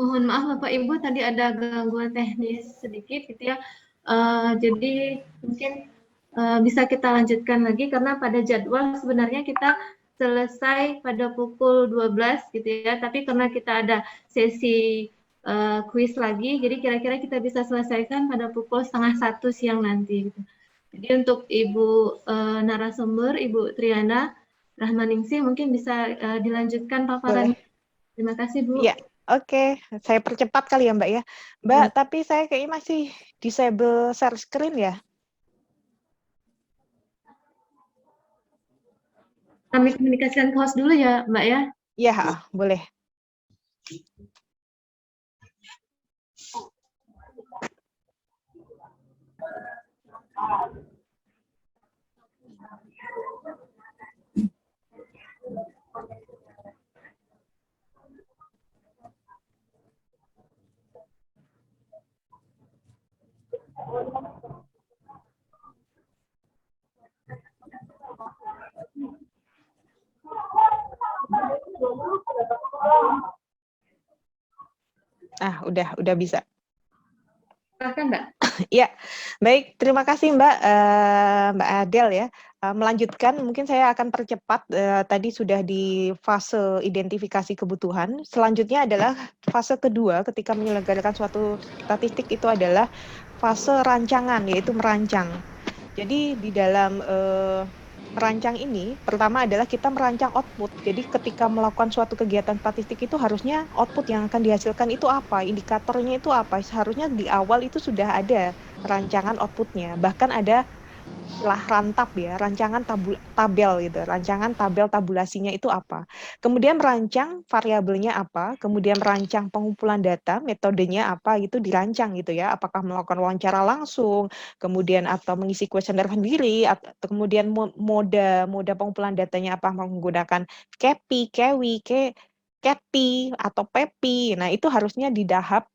Mohon maaf Bapak Ibu, tadi ada gangguan teknis sedikit gitu ya. Jadi mungkin bisa kita lanjutkan lagi karena pada jadwal sebenarnya kita selesai pada pukul 12 gitu ya. Tapi karena kita ada sesi kuis lagi, jadi kira-kira kita bisa selesaikan pada pukul 12:30 siang nanti. Gitu. Jadi untuk Ibu narasumber, Ibu Triana Rahmaningsih mungkin bisa dilanjutkan paparannya. Terima kasih Bu. Iya, oke. Saya percepat kali ya Mbak ya. Mbak, tapi saya kayaknya masih disable share screen ya. Kami komunikasikan ke host dulu ya Mbak ya. Iya, boleh. Udah bisa. Silakan Mbak. Ya, baik. Terima kasih Mbak Adel ya. Melanjutkan, mungkin saya akan percepat. Tadi sudah di fase identifikasi kebutuhan. Selanjutnya adalah fase kedua ketika menyelenggarakan suatu statistik itu adalah fase rancangan, yaitu merancang. Jadi di dalam merancang ini, pertama adalah kita merancang output. Jadi ketika melakukan suatu kegiatan statistik itu harusnya output yang akan dihasilkan itu apa, indikatornya itu apa. Seharusnya di awal itu sudah ada rancangan outputnya. Bahkan ada rantap ya, rancangan tabel gitu, rancangan tabel tabulasinya itu apa. Kemudian merancang variabelnya apa, kemudian merancang pengumpulan data, metodenya apa gitu dirancang gitu ya, apakah melakukan wawancara langsung, kemudian atau mengisi kuesioner sendiri, atau kemudian moda pengumpulan datanya apa, menggunakan KEPI, KEWI, CAPI atau PEPI. Nah, itu harusnya di tahap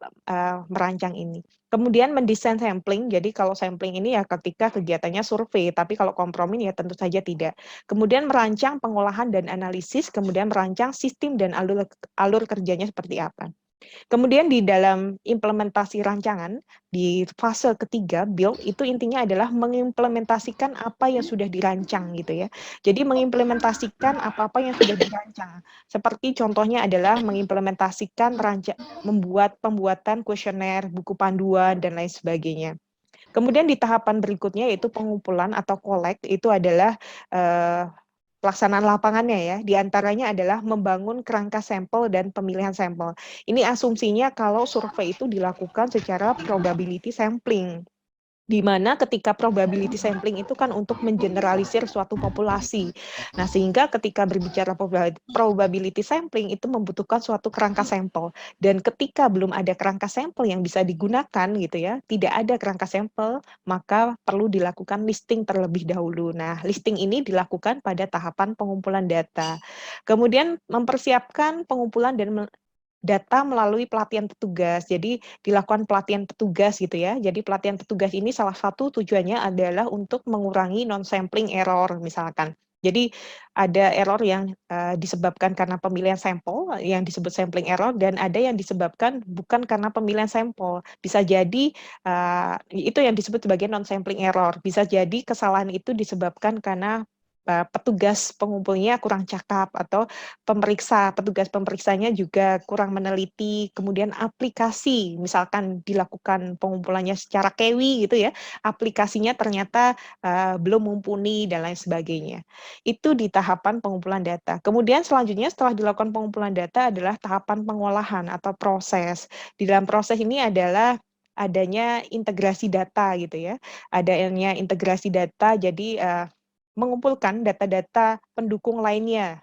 merancang ini. Kemudian mendesain sampling, jadi kalau sampling ini ya ketika kegiatannya survei, tapi kalau kompromi ya tentu saja tidak. Kemudian merancang pengolahan dan analisis, kemudian merancang sistem dan alur kerjanya seperti apa. Kemudian di dalam implementasi rancangan, di fase ketiga, build, itu intinya adalah mengimplementasikan apa yang sudah dirancang gitu ya. Jadi mengimplementasikan apa-apa yang sudah dirancang. Seperti contohnya adalah mengimplementasikan membuat pembuatan kuesioner, buku panduan, dan lain sebagainya. Kemudian di tahapan berikutnya yaitu pengumpulan atau collect, itu adalah pelaksanaan lapangannya ya. Di antaranya adalah membangun kerangka sampel dan pemilihan sampel. Ini asumsinya kalau survei itu dilakukan secara probability sampling. Di mana ketika probability sampling itu kan untuk mengeneralisir suatu populasi. Nah, sehingga ketika berbicara probability sampling itu membutuhkan suatu kerangka sampel. Dan ketika belum ada kerangka sampel yang bisa digunakan gitu ya, tidak ada kerangka sampel, maka perlu dilakukan listing terlebih dahulu. Nah, listing ini dilakukan pada tahapan pengumpulan data. Kemudian mempersiapkan pengumpulan data melalui pelatihan petugas. Jadi dilakukan pelatihan petugas gitu ya. Jadi pelatihan petugas ini salah satu tujuannya adalah untuk mengurangi non-sampling error misalkan. Jadi ada error yang disebabkan karena pemilihan sampel yang disebut sampling error, dan ada yang disebabkan bukan karena pemilihan sampel. Bisa jadi itu yang disebut sebagai non-sampling error. Bisa jadi kesalahan itu disebabkan karena petugas pengumpulnya kurang cakap, atau petugas pemeriksanya juga kurang meneliti, kemudian aplikasi misalkan dilakukan pengumpulannya secara kewi gitu ya, aplikasinya ternyata belum mumpuni dan lain sebagainya. Itu di tahapan pengumpulan data. Kemudian selanjutnya setelah dilakukan pengumpulan data adalah tahapan pengolahan atau proses. Di dalam proses ini adalah adanya integrasi data gitu ya. Adanya integrasi data, jadi mengumpulkan data-data pendukung lainnya.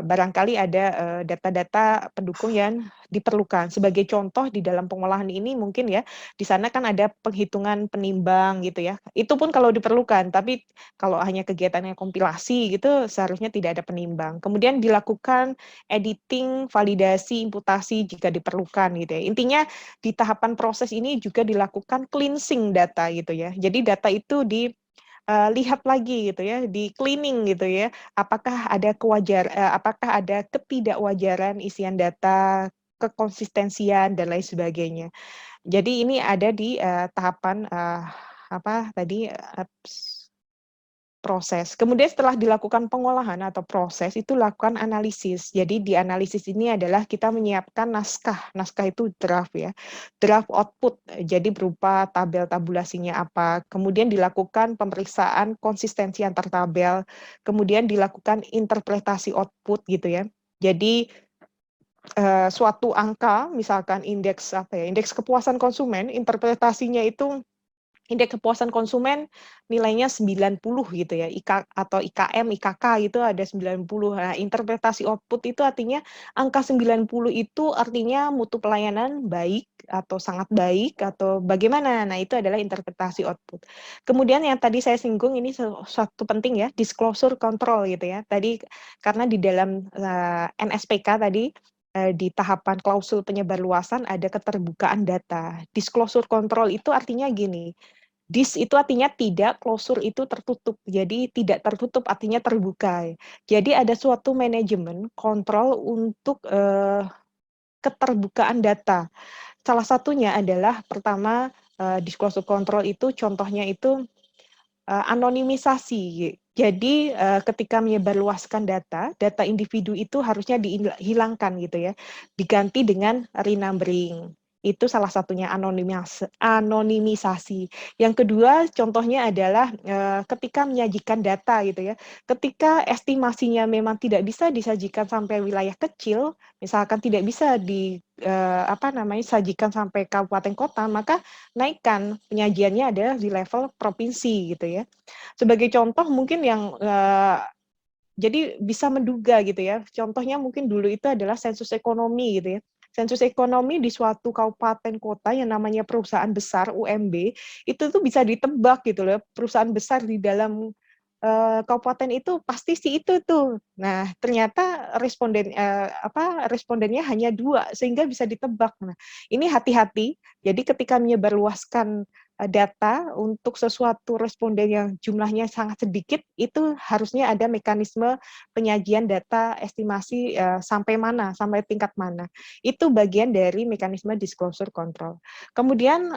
Barangkali ada data-data pendukung yang diperlukan. Sebagai contoh di dalam pengolahan ini mungkin ya, di sana kan ada penghitungan penimbang gitu ya. Itu pun kalau diperlukan, tapi kalau hanya kegiatannya kompilasi gitu seharusnya tidak ada penimbang. Kemudian dilakukan editing, validasi, imputasi jika diperlukan gitu ya. Intinya di tahapan proses ini juga dilakukan cleansing data gitu ya. Jadi data itu lihat lagi gitu ya, di cleaning gitu ya, apakah ada ketidakwajaran isian data, kekonsistensian dan lain sebagainya. Jadi ini ada di tahapan apa tadi proses. Kemudian setelah dilakukan pengolahan atau proses, itu lakukan analisis. Jadi di analisis ini adalah kita menyiapkan naskah. Naskah itu draft ya. Draft output. Jadi berupa tabel tabulasinya apa. Kemudian dilakukan pemeriksaan konsistensi antar tabel. Kemudian dilakukan interpretasi output gitu ya. Jadi suatu angka, misalkan indeks indeks kepuasan konsumen, interpretasinya itu indeks kepuasan konsumen nilainya 90 gitu ya, atau IKM, IKK gitu ada 90. Nah, interpretasi output itu artinya angka 90 itu artinya mutu pelayanan baik atau sangat baik atau bagaimana. Nah, itu adalah interpretasi output. Kemudian yang tadi saya singgung ini sesuatu penting ya, disclosure control gitu ya. Tadi karena di dalam NSPK tadi di tahapan klausul penyebarluasan ada keterbukaan data. Disclosure control itu artinya gini, itu artinya tidak, closure itu tertutup. Jadi tidak tertutup artinya terbuka. Jadi ada suatu manajemen kontrol untuk keterbukaan data. Salah satunya adalah pertama disclosure control itu contohnya itu anonimisasi. Jadi ketika menyebarluaskan data, data individu itu harusnya dihilangkan gitu ya, diganti dengan renumbering. Itu salah satunya anonimisasi. Yang kedua contohnya adalah ketika menyajikan data gitu ya. Ketika estimasinya memang tidak bisa disajikan sampai wilayah kecil, misalkan tidak bisa sajikan sampai kabupaten kota, maka naikkan penyajiannya adalah di level provinsi gitu ya. Sebagai contoh mungkin yang jadi bisa menduga gitu ya. Contohnya mungkin dulu itu adalah sensus ekonomi gitu ya. Sensus ekonomi di suatu kabupaten kota yang namanya perusahaan besar UMB itu tuh bisa ditebak gitu loh. Perusahaan besar di dalam kabupaten itu pasti si itu tuh. Nah, ternyata respondennya hanya 2 sehingga bisa ditebak. Nah, ini hati-hati. Jadi ketika menyebarluaskan data untuk sesuatu responden yang jumlahnya sangat sedikit, itu harusnya ada mekanisme penyajian data estimasi sampai mana, sampai tingkat mana. Itu bagian dari mekanisme disclosure control. Kemudian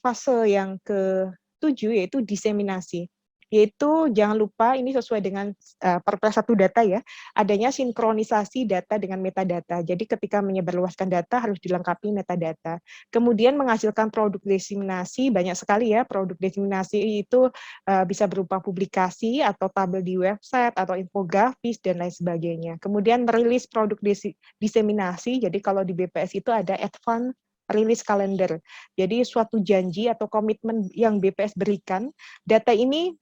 fase yang ke-7 yaitu diseminasi. Yaitu jangan lupa ini sesuai dengan Perpres 1 data ya, adanya sinkronisasi data dengan metadata. Jadi ketika menyebarluaskan data harus dilengkapi metadata. Kemudian menghasilkan produk diseminasi, banyak sekali ya produk diseminasi itu bisa berupa publikasi atau tabel di website atau infografis dan lain sebagainya. Kemudian merilis produk diseminasi, jadi kalau di BPS itu ada advance release calendar. Jadi suatu janji atau komitmen yang BPS berikan, data ini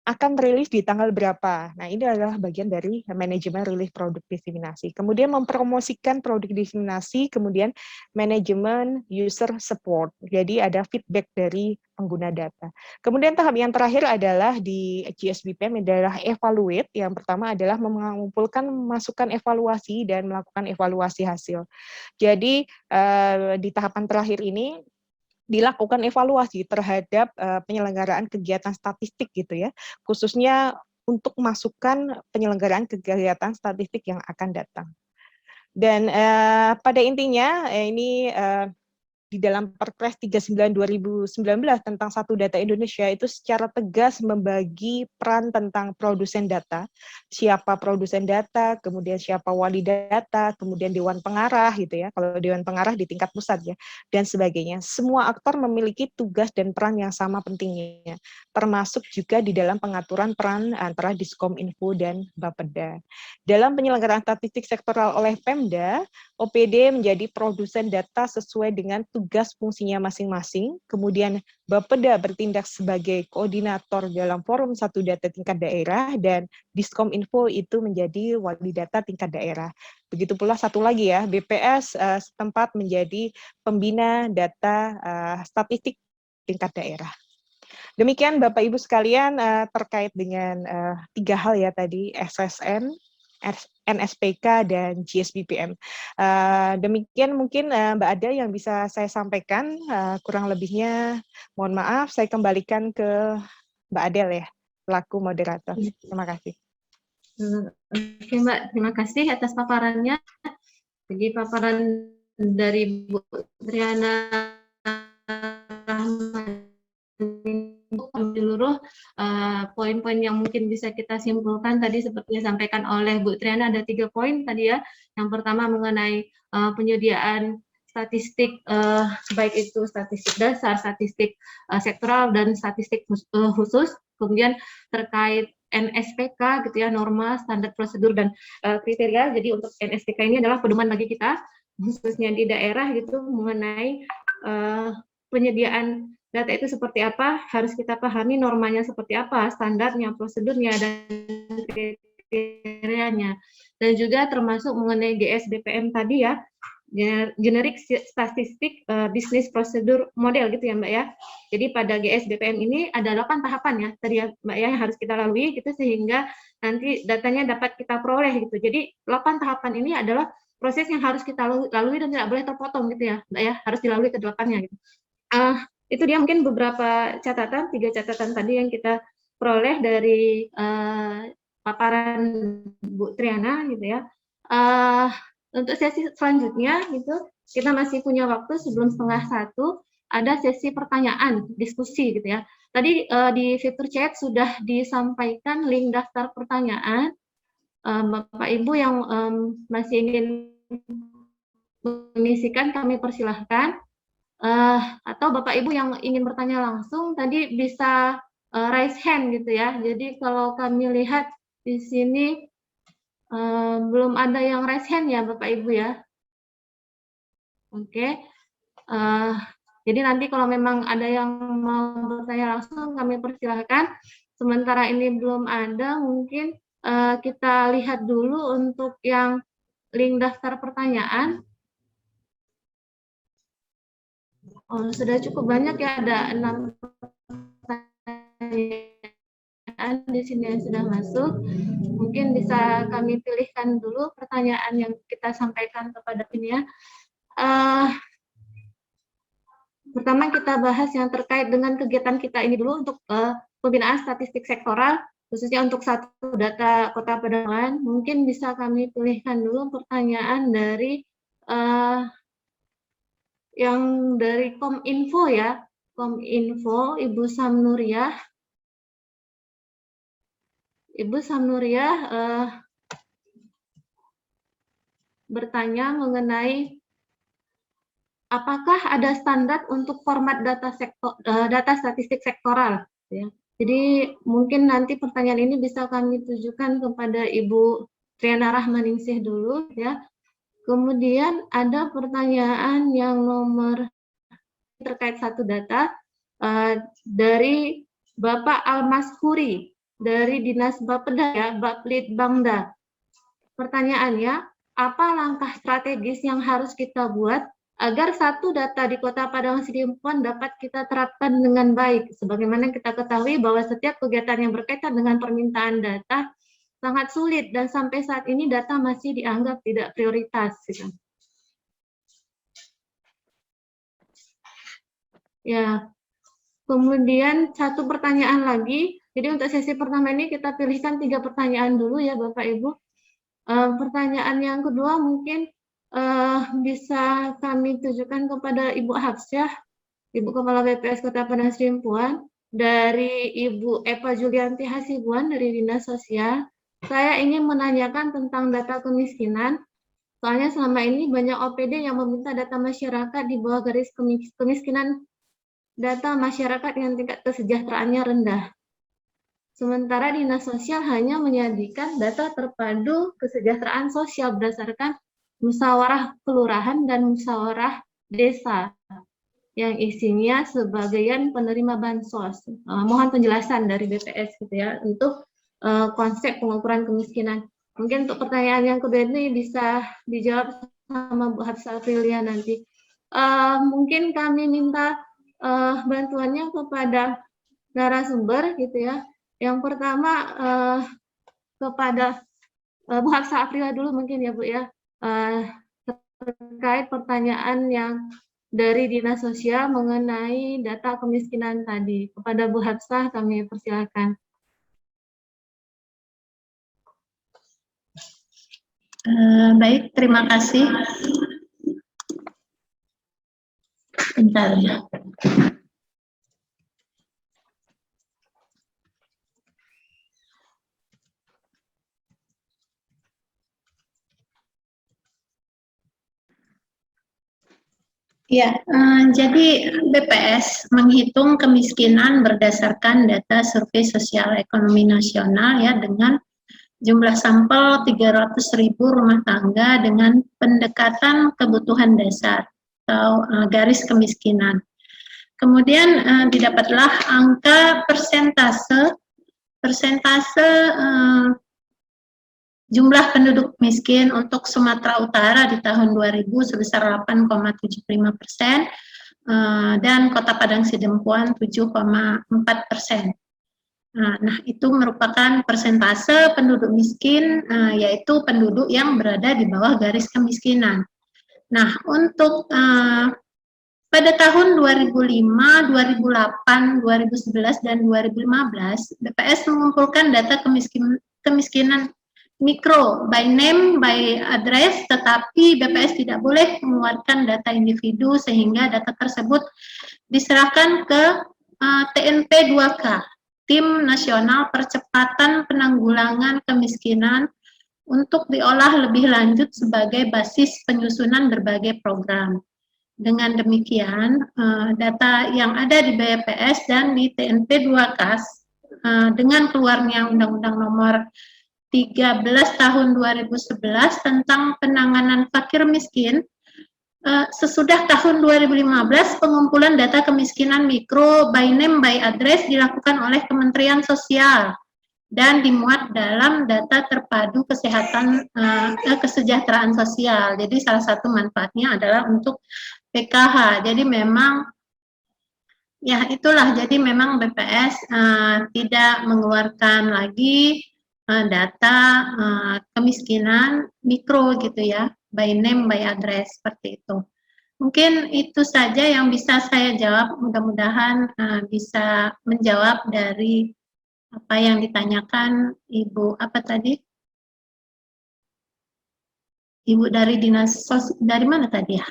akan rilis di tanggal berapa. Nah, ini adalah bagian dari manajemen rilis produk diseminasi. Kemudian mempromosikan produk diseminasi, kemudian manajemen user support. Jadi ada feedback dari pengguna data. Kemudian tahap yang terakhir adalah di GSBPM adalah evaluate. Yang pertama adalah mengumpulkan masukan evaluasi dan melakukan evaluasi hasil. Jadi di tahapan terakhir ini dilakukan evaluasi terhadap penyelenggaraan kegiatan statistik gitu ya, khususnya untuk masukan penyelenggaraan kegiatan statistik yang akan datang. Dan pada intinya ini di dalam Perpres 39 2019 tentang Satu Data Indonesia itu secara tegas membagi peran tentang produsen data, siapa produsen data, kemudian siapa wali data, kemudian dewan pengarah gitu ya, kalau dewan pengarah di tingkat pusat ya, dan sebagainya. Semua aktor memiliki tugas dan peran yang sama pentingnya, termasuk juga di dalam pengaturan peran antara Diskominfo dan Bapeda. Dalam penyelenggaraan statistik sektoral oleh Pemda, OPD menjadi produsen data sesuai dengan tugas fungsinya masing-masing, kemudian Bapeda bertindak sebagai koordinator dalam forum Satu Data tingkat daerah, dan Diskominfo itu menjadi wali data tingkat daerah. Begitu pula satu lagi ya, BPS setempat menjadi pembina data statistik tingkat daerah. Demikian Bapak Ibu sekalian terkait dengan 3 hal ya tadi, SSN, NSPK, dan GSBPM. Demikian mungkin Mbak Ada yang bisa saya sampaikan, kurang lebihnya mohon maaf, saya kembalikan ke Mbak Adel ya, selaku moderator. Terima kasih. Oke Mbak, terima kasih atas paparannya. Jadi paparan dari Bu Triana seluruh poin-poin yang mungkin bisa kita simpulkan tadi seperti disampaikan oleh Bu Triana, ada 3 poin tadi ya. Yang pertama mengenai penyediaan statistik, baik itu statistik dasar, statistik sektoral, dan statistik khusus. Kemudian terkait NSPK gitu ya, norma, standar prosedur, dan kriteria. Jadi untuk NSPK ini adalah pedoman bagi kita khususnya di daerah gitu mengenai penyediaan data itu seperti apa, harus kita pahami normanya seperti apa, standarnya, prosedurnya, dan kriterianya. Dan juga termasuk mengenai GSBPM tadi ya, Generic Statistic Business Procedure Model gitu ya Mbak ya. Jadi pada GSBPM ini ada 8 tahapan ya tadi ya Mbak ya yang harus kita lalui gitu sehingga nanti datanya dapat kita peroleh gitu. Jadi 8 tahapan ini adalah proses yang harus kita lalui dan tidak boleh terpotong gitu ya Mbak ya, harus dilalui ke-8-nya gitu. Itu dia mungkin beberapa catatan, 3 catatan tadi yang kita peroleh dari paparan Bu Triana gitu ya. Untuk sesi selanjutnya gitu, kita masih punya waktu sebelum 12:30, ada sesi pertanyaan, diskusi gitu ya. Tadi di fitur chat sudah disampaikan link daftar pertanyaan. Bapak Ibu yang masih ingin mengisikan kami persilahkan. Atau Bapak Ibu yang ingin bertanya langsung tadi bisa raise hand gitu ya. Jadi kalau kami lihat di sini belum ada yang raise hand ya Bapak Ibu ya. Oke. Jadi nanti kalau memang ada yang mau bertanya langsung kami persilahkan. Sementara ini belum ada, mungkin kita lihat dulu untuk yang link daftar pertanyaan. Oh, sudah cukup banyak ya, ada 6 pertanyaan di sini yang sudah masuk. Mungkin bisa kami pilihkan dulu pertanyaan yang kita sampaikan kepada ini ya. Pertama kita bahas yang terkait dengan kegiatan kita ini dulu untuk pembinaan statistik sektoral, khususnya untuk Satu Data Kota Pekalongan. Mungkin bisa kami pilihkan dulu pertanyaan dari yang dari Kominfo ya, Kominfo, Ibu Samnuriah. Ibu Samnuriah bertanya mengenai apakah ada standar untuk format data statistik sektoral. Ya. Jadi mungkin nanti pertanyaan ini bisa kami tujukan kepada Ibu Triana Rahmaningsih dulu ya. Kemudian ada pertanyaan yang nomor terkait Satu Data dari Bapak Almashuri. dari Dinas Bapeda ya, Baplit-Bangda. Pertanyaannya, apa langkah strategis yang harus kita buat agar satu data di Kota Padang Sidimpuan dapat kita terapkan dengan baik? Sebagaimana kita ketahui bahwa setiap kegiatan yang berkaitan dengan permintaan data sangat sulit dan sampai saat ini data masih dianggap tidak prioritas. Gitu. Ya, kemudian satu pertanyaan lagi. Jadi untuk sesi pertama ini kita pilihkan 3 pertanyaan dulu ya Bapak Ibu. Pertanyaan yang kedua mungkin bisa kami tujukan kepada Ibu Hafsyah, Ibu Kepala BPS Kota Padang Sidimpuan, dari Ibu Eva Julianti Hasibuan dari Dinas Sosial. Saya ingin menanyakan tentang data kemiskinan. Soalnya selama ini banyak OPD yang meminta data masyarakat di bawah garis kemiskinan, data masyarakat dengan tingkat kesejahteraannya rendah. Sementara Dinas Sosial hanya menyajikan data terpadu kesejahteraan sosial berdasarkan musyawarah kelurahan dan musyawarah desa yang isinya sebagian penerima bansos. Mohon penjelasan dari BPS gitu ya untuk konsep pengukuran kemiskinan. Mungkin untuk pertanyaan yang kedua ini bisa dijawab sama Bu Hafsah Aprilia nanti. Mungkin kami minta bantuannya kepada narasumber gitu ya. Yang pertama kepada Bu Hafsah Aprilia dulu mungkin ya Bu ya, terkait pertanyaan yang dari Dinas Sosial mengenai data kemiskinan tadi. Kepada Bu Hafsah kami persilakan. Baik, terima kasih. Bentar ya. Ya, jadi BPS menghitung kemiskinan berdasarkan data Survei Sosial Ekonomi Nasional ya dengan jumlah sampel 300.000 rumah tangga dengan pendekatan kebutuhan dasar atau garis kemiskinan. Kemudian didapatlah angka persentase jumlah penduduk miskin untuk Sumatera Utara di tahun 2000 sebesar 8,75% dan Kota Padang Sidempuan 7,4%. Nah, itu merupakan persentase penduduk miskin, yaitu penduduk yang berada di bawah garis kemiskinan. Nah, untuk pada tahun 2005, 2008, 2011, dan 2015, BPS mengumpulkan data kemiskinan mikro by name, by address, tetapi BPS tidak boleh mengeluarkan data individu sehingga data tersebut diserahkan ke TNP 2K, Tim Nasional Percepatan Penanggulangan Kemiskinan, untuk diolah lebih lanjut sebagai basis penyusunan berbagai program. Dengan demikian, data yang ada di BPS dan di TNP 2K dengan keluarnya Undang-Undang Nomor 13 tahun 2011 tentang penanganan fakir miskin, sesudah tahun 2015 pengumpulan data kemiskinan mikro by name by address dilakukan oleh Kementerian Sosial dan dimuat dalam data terpadu kesejahteraan sosial. Jadi salah satu manfaatnya adalah untuk PKH. Jadi memang ya itulah, jadi memang BPS tidak mengeluarkan lagi data kemiskinan mikro gitu ya, by name, by address, seperti itu. Mungkin itu saja yang bisa saya jawab, mudah-mudahan bisa menjawab dari apa yang ditanyakan Ibu, apa tadi? Ibu dari Dinas Sosial, dari mana tadi ya?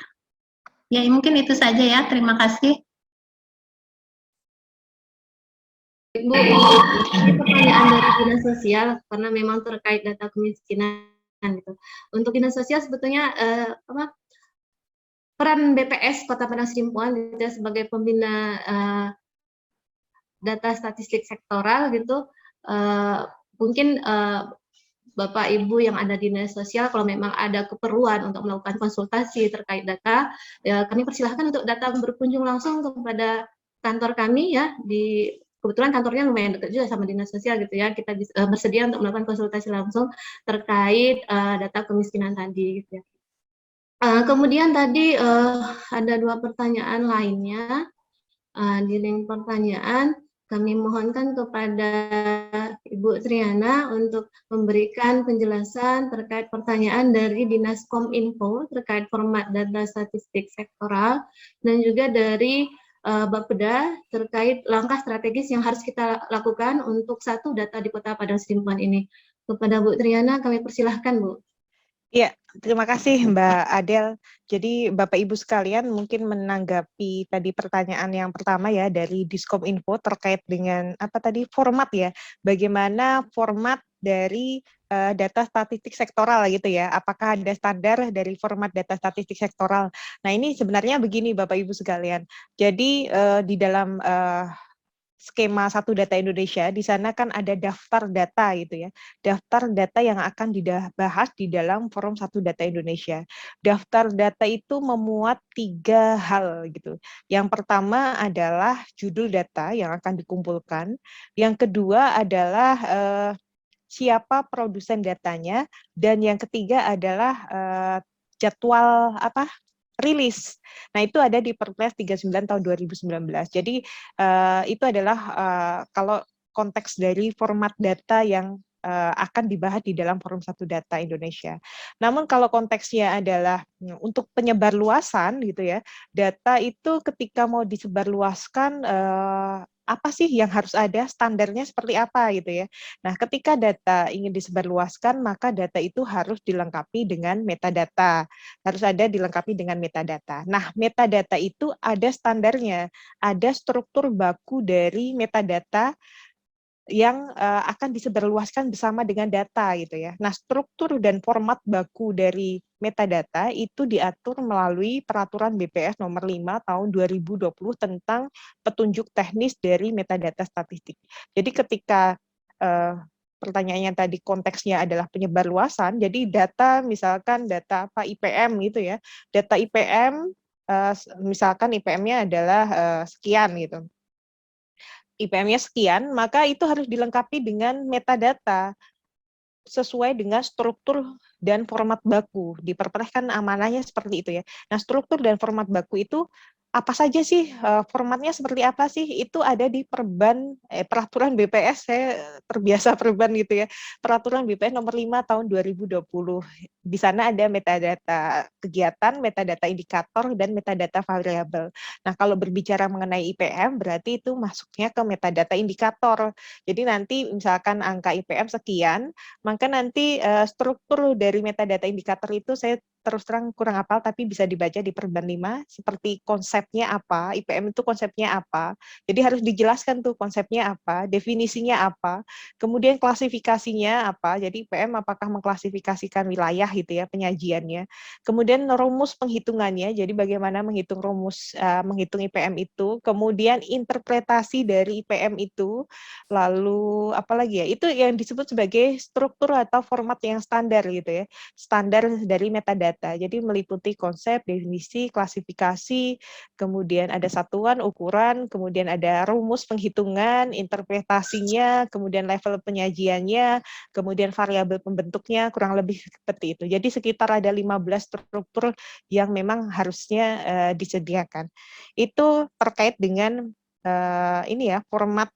Ya mungkin itu saja ya, terima kasih. Bu, ini pertanyaan dari Dinas Sosial karena memang terkait data kemiskinan gitu. Untuk Dinas Sosial sebetulnya peran BPS Kota Padang Sidimpuan gitu, sebagai pembina data statistik sektoral gitu, mungkin Bapak Ibu yang ada di Dinas Sosial kalau memang ada keperluan untuk melakukan konsultasi terkait data, ya kami persilahkan untuk datang berkunjung langsung kepada kantor kami ya di kebetulan kantornya lumayan dekat juga sama dinas sosial gitu ya, kita bersedia untuk melakukan konsultasi langsung terkait data kemiskinan tadi gitu ya. Kemudian tadi ada 2 pertanyaan lainnya. Di link pertanyaan kami mohonkan kepada Ibu Triana untuk memberikan penjelasan terkait pertanyaan dari Dinas Kominfo terkait format data statistik sektoral dan juga dari Bapeda terkait langkah strategis yang harus kita lakukan untuk satu data di Kota Padang Sidempuan ini. Kepada Bu Triana kami persilahkan, Bu. Iya, terima kasih Mbak Adel. Jadi Bapak Ibu sekalian mungkin menanggapi tadi pertanyaan yang pertama ya dari Diskominfo terkait dengan apa tadi format ya. Bagaimana format dari data statistik sektoral gitu ya. Apakah ada standar dari format data statistik sektoral? Nah, ini sebenarnya begini Bapak Ibu sekalian. Jadi di dalam skema Satu Data Indonesia, di sana kan ada daftar data gitu ya. Daftar data yang akan dibahas di dalam forum Satu Data Indonesia. Daftar data itu memuat 3 hal gitu. Yang pertama adalah judul data yang akan dikumpulkan. Yang kedua adalah siapa produsen datanya. Dan yang ketiga adalah jadwal rilis. Nah, itu ada di Perpres 39 tahun 2019. Jadi itu adalah kalau konteks dari format data yang akan dibahas di dalam Forum Satu Data Indonesia. Namun kalau konteksnya adalah untuk penyebarluasan gitu ya, data itu ketika mau disebarluaskan apa sih yang harus ada, standarnya seperti apa gitu ya. Nah, ketika data ingin disebarluaskan, maka data itu harus dilengkapi dengan metadata. Harus ada dilengkapi dengan metadata. Nah, metadata itu ada standarnya, ada struktur baku dari metadata yang akan disebarluaskan bersama dengan data gitu ya. Nah, struktur dan format baku dari metadata itu diatur melalui peraturan BPS nomor 5 tahun 2020 tentang petunjuk teknis dari metadata statistik. Jadi ketika pertanyaannya tadi konteksnya adalah penyebarluasan, jadi data misalkan data apa IPM gitu ya. Data IPM misalkan IPM-nya adalah sekian gitu. IPM-nya sekian, maka itu harus dilengkapi dengan metadata sesuai dengan struktur dan format baku. Di Perpres kan amanahnya seperti itu ya. Nah, struktur dan format baku itu apa saja sih, formatnya seperti apa sih? Itu ada di peraturan BPS, saya terbiasa perban gitu ya. Peraturan BPS nomor 5 tahun 2020. Di sana ada metadata kegiatan, metadata indikator, dan metadata variabel. Nah, kalau berbicara mengenai IPM, berarti itu masuknya ke metadata indikator. Jadi nanti misalkan angka IPM sekian, maka nanti struktur dari metadata indikator itu saya terus terang kurang hafal, tapi bisa dibaca di Perban 5, seperti konsepnya apa, IPM itu konsepnya apa, jadi harus dijelaskan tuh konsepnya apa, definisinya apa, kemudian klasifikasinya apa, jadi IPM apakah mengklasifikasikan wilayah gitu ya, penyajiannya, kemudian rumus penghitungannya, jadi bagaimana menghitung menghitung IPM itu, kemudian interpretasi dari IPM itu, lalu apalagi ya, itu yang disebut sebagai struktur atau format yang standar gitu ya, standar dari metadata. Jadi meliputi konsep, definisi, klasifikasi, kemudian ada satuan, ukuran, kemudian ada rumus penghitungan, interpretasinya, kemudian level penyajiannya, kemudian variabel pembentuknya, kurang lebih seperti itu. Jadi sekitar ada 15 struktur yang memang harusnya disediakan. Itu terkait dengan ini ya format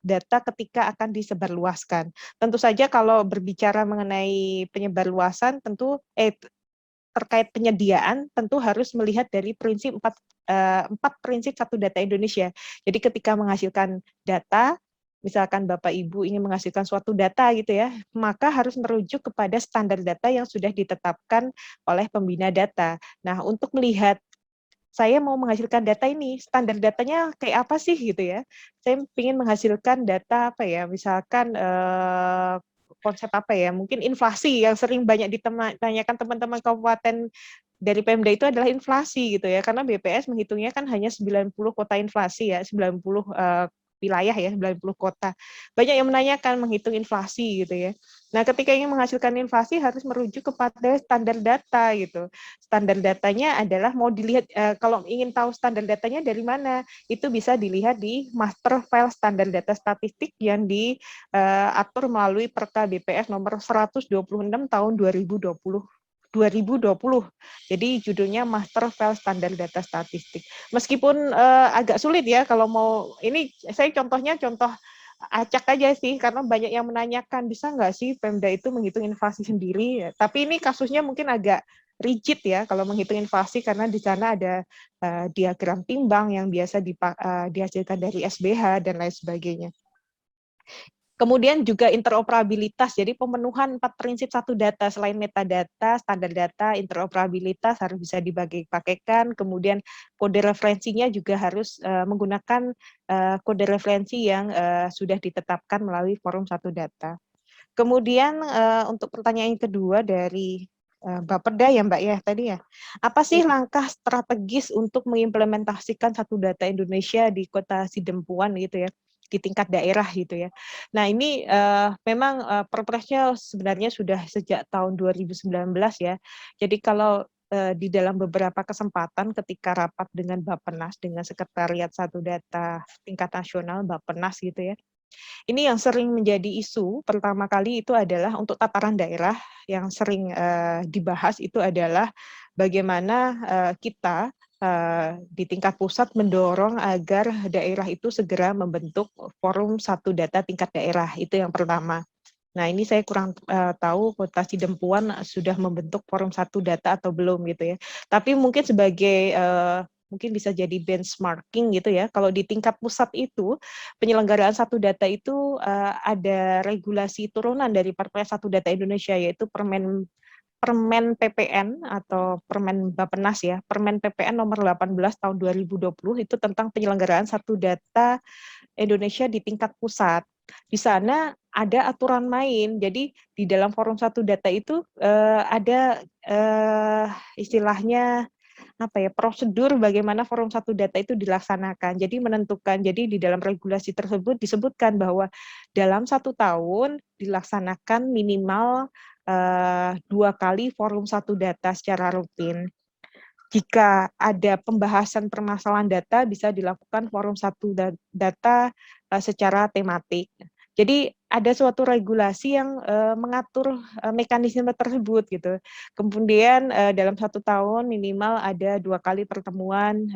data ketika akan disebarluaskan. Tentu saja kalau berbicara mengenai penyebarluasan tentu terkait penyediaan tentu harus melihat dari prinsip empat prinsip Satu Data Indonesia. Jadi ketika menghasilkan data, misalkan Bapak Ibu ingin menghasilkan suatu data gitu ya, maka harus merujuk kepada standar data yang sudah ditetapkan oleh pembina data. Nah, untuk melihat saya mau menghasilkan data ini, standar datanya kayak apa sih gitu ya. Saya ingin menghasilkan data apa ya, misalkan konsep apa ya, mungkin inflasi yang sering banyak ditanyakan teman-teman kabupaten dari Pemda itu adalah inflasi gitu ya, karena BPS menghitungnya kan hanya 90 kota inflasi ya, 90 wilayah ya, 90 kota. Banyak yang menanyakan menghitung inflasi gitu ya. Nah, ketika ingin menghasilkan inflasi harus merujuk kepada standar data gitu. Standar datanya adalah mau dilihat kalau ingin tahu standar datanya dari mana, itu bisa dilihat di master file standar data statistik yang diatur melalui Perka BPS nomor 126 tahun 2020. Jadi judulnya Master File Standar Data Statistik. Meskipun agak sulit ya kalau mau, ini saya contohnya contoh acak aja sih, karena banyak yang menanyakan bisa nggak sih Pemda itu menghitung inflasi sendiri. Tapi ini kasusnya mungkin agak rigid ya kalau menghitung inflasi, karena di sana ada diagram timbang yang biasa dihasilkan dari SBH dan lain sebagainya. Kemudian juga interoperabilitas, jadi pemenuhan 4 prinsip satu data, selain metadata, standar data, interoperabilitas harus bisa dibagi-pakaikan, kemudian kode referensinya juga harus menggunakan kode referensi yang sudah ditetapkan melalui forum satu data. Kemudian untuk pertanyaan kedua dari Bapeda ya Mbak ya tadi ya, apa sih langkah strategis untuk mengimplementasikan satu data Indonesia di Kota Sidempuan gitu ya, di tingkat daerah gitu ya. Nah ini memang perpresnya sebenarnya sudah sejak tahun 2019 ya. Jadi kalau di dalam beberapa kesempatan ketika rapat dengan Bappenas, dengan Sekretariat Satu Data tingkat nasional Bappenas gitu ya, ini yang sering menjadi isu pertama kali itu adalah untuk tataran daerah yang sering dibahas itu adalah bagaimana kita di tingkat pusat mendorong agar daerah itu segera membentuk forum satu data tingkat daerah, itu yang pertama. Nah ini saya kurang tahu Kota Sidempuan sudah membentuk forum satu data atau belum gitu ya. Tapi mungkin sebagai mungkin bisa jadi benchmarking gitu ya. Kalau di tingkat pusat itu penyelenggaraan satu data itu ada regulasi turunan dari Perpres Satu Data Indonesia, yaitu Permen PPN atau Permen Bappenas ya, Permen PPN nomor 18 tahun 2020 itu tentang penyelenggaraan satu data Indonesia di tingkat pusat. Di sana ada aturan main. Jadi di dalam forum satu data itu ada istilahnya apa ya, prosedur bagaimana forum satu data itu dilaksanakan. Jadi menentukan, jadi di dalam regulasi tersebut disebutkan bahwa dalam 1 tahun dilaksanakan minimal 2 kali forum satu data secara rutin. Jika ada pembahasan permasalahan data bisa dilakukan forum satu data secara tematik. Jadi ada suatu regulasi yang mengatur mekanisme tersebut gitu. Kemudian dalam 1 tahun minimal ada 2 kali pertemuan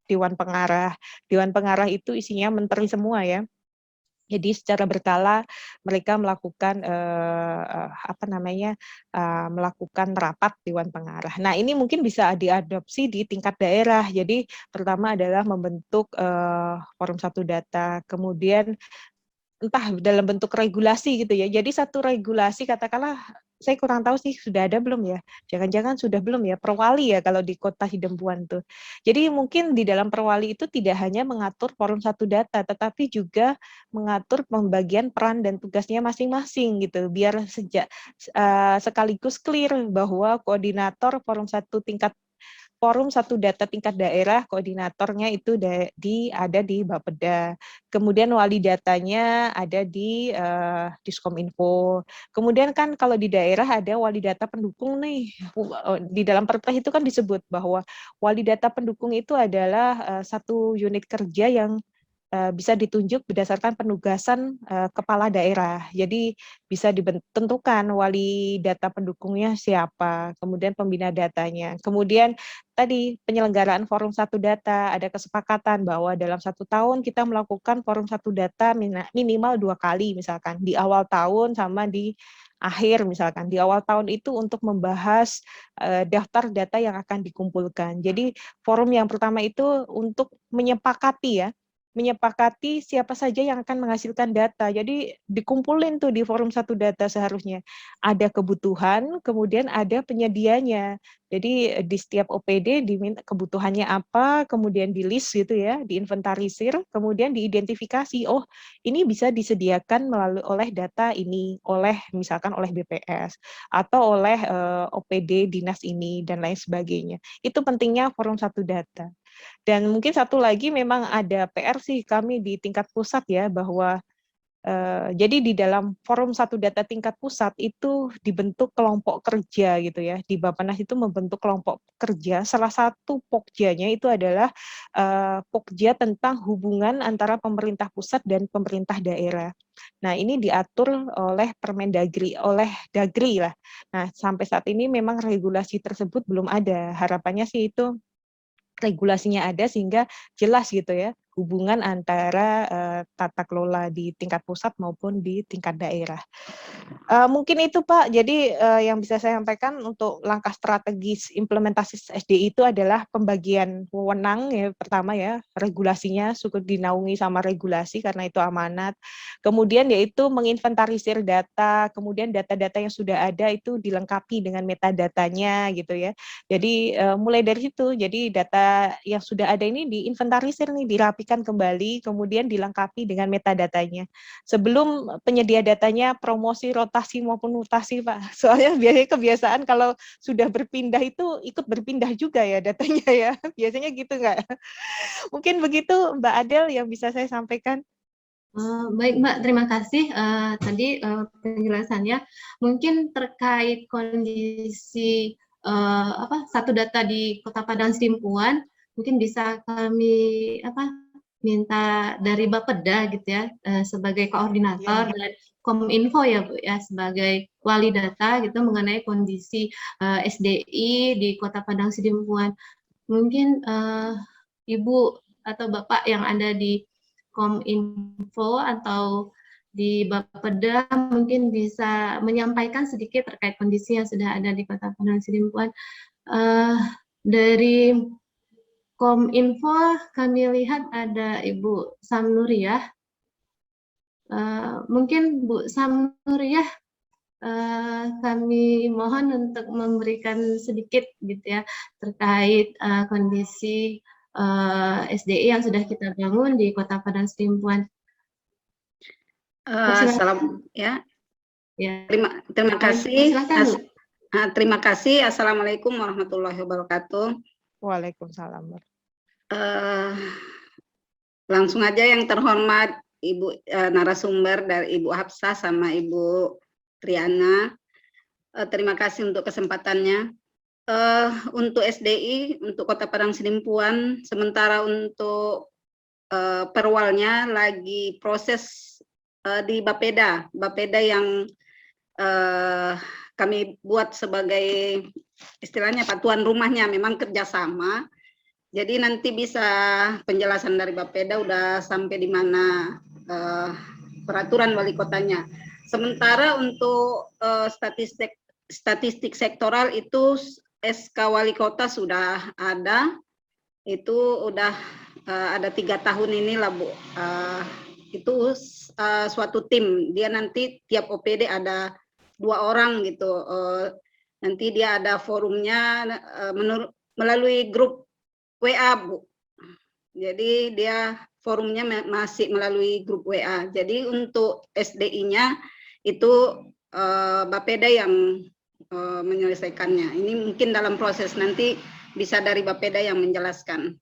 Dewan Pengarah. Dewan Pengarah itu isinya menteri semua ya. Jadi secara berkala mereka melakukan melakukan rapat Dewan Pengarah. Nah ini mungkin bisa diadopsi di tingkat daerah. Jadi pertama adalah membentuk forum satu data, kemudian entah dalam bentuk regulasi gitu ya. Jadi satu regulasi katakanlah, saya kurang tahu sih sudah ada belum ya. Jangan-jangan sudah belum ya, perwali ya kalau di Kota Sidempuan tuh. Jadi mungkin di dalam perwali itu tidak hanya mengatur forum satu data, tetapi juga mengatur pembagian peran dan tugasnya masing-masing gitu. Biar sekaligus clear bahwa koordinator forum satu data tingkat daerah, koordinatornya itu ada di Bapeda. Kemudian wali datanya ada di Diskominfo. Kemudian kan kalau di daerah ada wali data pendukung nih. Di dalam Perpres itu kan disebut bahwa wali data pendukung itu adalah satu unit kerja yang bisa ditunjuk berdasarkan penugasan kepala daerah. Jadi bisa ditentukan wali data pendukungnya siapa, kemudian pembina datanya. Kemudian tadi penyelenggaraan forum satu data, ada kesepakatan bahwa dalam 1 tahun kita melakukan forum satu data minimal 2 kali misalkan, di awal tahun sama di akhir misalkan. Di awal tahun itu untuk membahas daftar data yang akan dikumpulkan. Jadi forum yang pertama itu untuk menyepakati siapa saja yang akan menghasilkan data. Jadi dikumpulin tuh di forum satu data seharusnya. Ada kebutuhan, kemudian ada penyedianya. Jadi di setiap OPD diminta kebutuhannya apa, kemudian di list gitu ya, diinventarisir, kemudian diidentifikasi. Oh, ini bisa disediakan oleh data ini, misalkan oleh BPS atau oleh OPD dinas ini dan lain sebagainya. Itu pentingnya forum satu data. Dan mungkin satu lagi memang ada PR sih kami di tingkat pusat ya, bahwa jadi di dalam forum satu data tingkat pusat itu dibentuk kelompok kerja gitu ya. Di Bappenas itu membentuk kelompok kerja. Salah satu pokjanya itu adalah pokja tentang hubungan antara pemerintah pusat dan pemerintah daerah. Nah, ini diatur oleh Permendagri, oleh Dagri lah. Nah, sampai saat ini memang regulasi tersebut belum ada. Harapannya sih itu regulasinya ada sehingga jelas gitu ya hubungan antara tata kelola di tingkat pusat maupun di tingkat daerah. Mungkin itu Pak, jadi yang bisa saya sampaikan untuk langkah strategis implementasi SDI itu adalah pembagian wewenang ya, pertama ya, regulasinya cukup dinaungi sama regulasi karena itu amanat. Kemudian yaitu menginventarisir data, kemudian data-data yang sudah ada itu dilengkapi dengan metadatanya gitu ya. Jadi mulai dari situ, jadi data yang sudah ada ini diinventarisir nih, dirapikan kembali, kemudian dilengkapi dengan metadatanya. Sebelum penyedia datanya promosi, rotasi maupun mutasi, Pak. Soalnya biasanya kebiasaan kalau sudah berpindah itu ikut berpindah juga ya datanya ya. Biasanya gitu nggak? Mungkin begitu Mbak Adel yang bisa saya sampaikan. Baik Mbak, terima kasih tadi penjelasannya. Mungkin terkait kondisi satu data di Kota Padang Sidimpuan, mungkin bisa kami minta dari Bapeda gitu ya sebagai koordinator dan Kominfo ya Bu ya sebagai wali data gitu mengenai kondisi SDI di Kota Padang Sidimpuan. Mungkin Ibu atau Bapak yang ada di Kominfo atau di Bapeda mungkin bisa menyampaikan sedikit terkait kondisi yang sudah ada di Kota Padang Sidimpuan. Dari Kominfo kami lihat ada Ibu Samnuriyah. Mungkin Bu Samnuriyah kami mohon untuk memberikan sedikit gitu ya terkait kondisi SDI yang sudah kita bangun di Kota Padang Sidimpuan. Salam ya. Terima kasih. Terima kasih. Assalamualaikum warahmatullahi wabarakatuh. Waalaikumsalam. Langsung aja yang terhormat Ibu narasumber dari Ibu Hafsah sama Ibu Triana. Terima kasih untuk kesempatannya. Untuk SDI, untuk Kota Padang Sidimpuan, sementara untuk perwalnya lagi proses di Bapeda yang kami buat sebagai istilahnya tuan rumahnya, memang kerjasama. Jadi nanti bisa penjelasan dari Bapeda udah sampai di mana peraturan wali kotanya. Sementara untuk statistik sektoral itu SK wali kota sudah ada, itu udah ada 3 tahun ini lah Bu. Itu suatu tim, dia nanti tiap OPD ada 2 orang gitu. Nanti dia ada forumnya melalui grup WA Bu. Jadi dia forumnya masih melalui grup WA. Jadi untuk SDI-nya itu Bapeda yang menyelesaikannya. Ini mungkin dalam proses, nanti bisa dari Bapeda yang menjelaskan.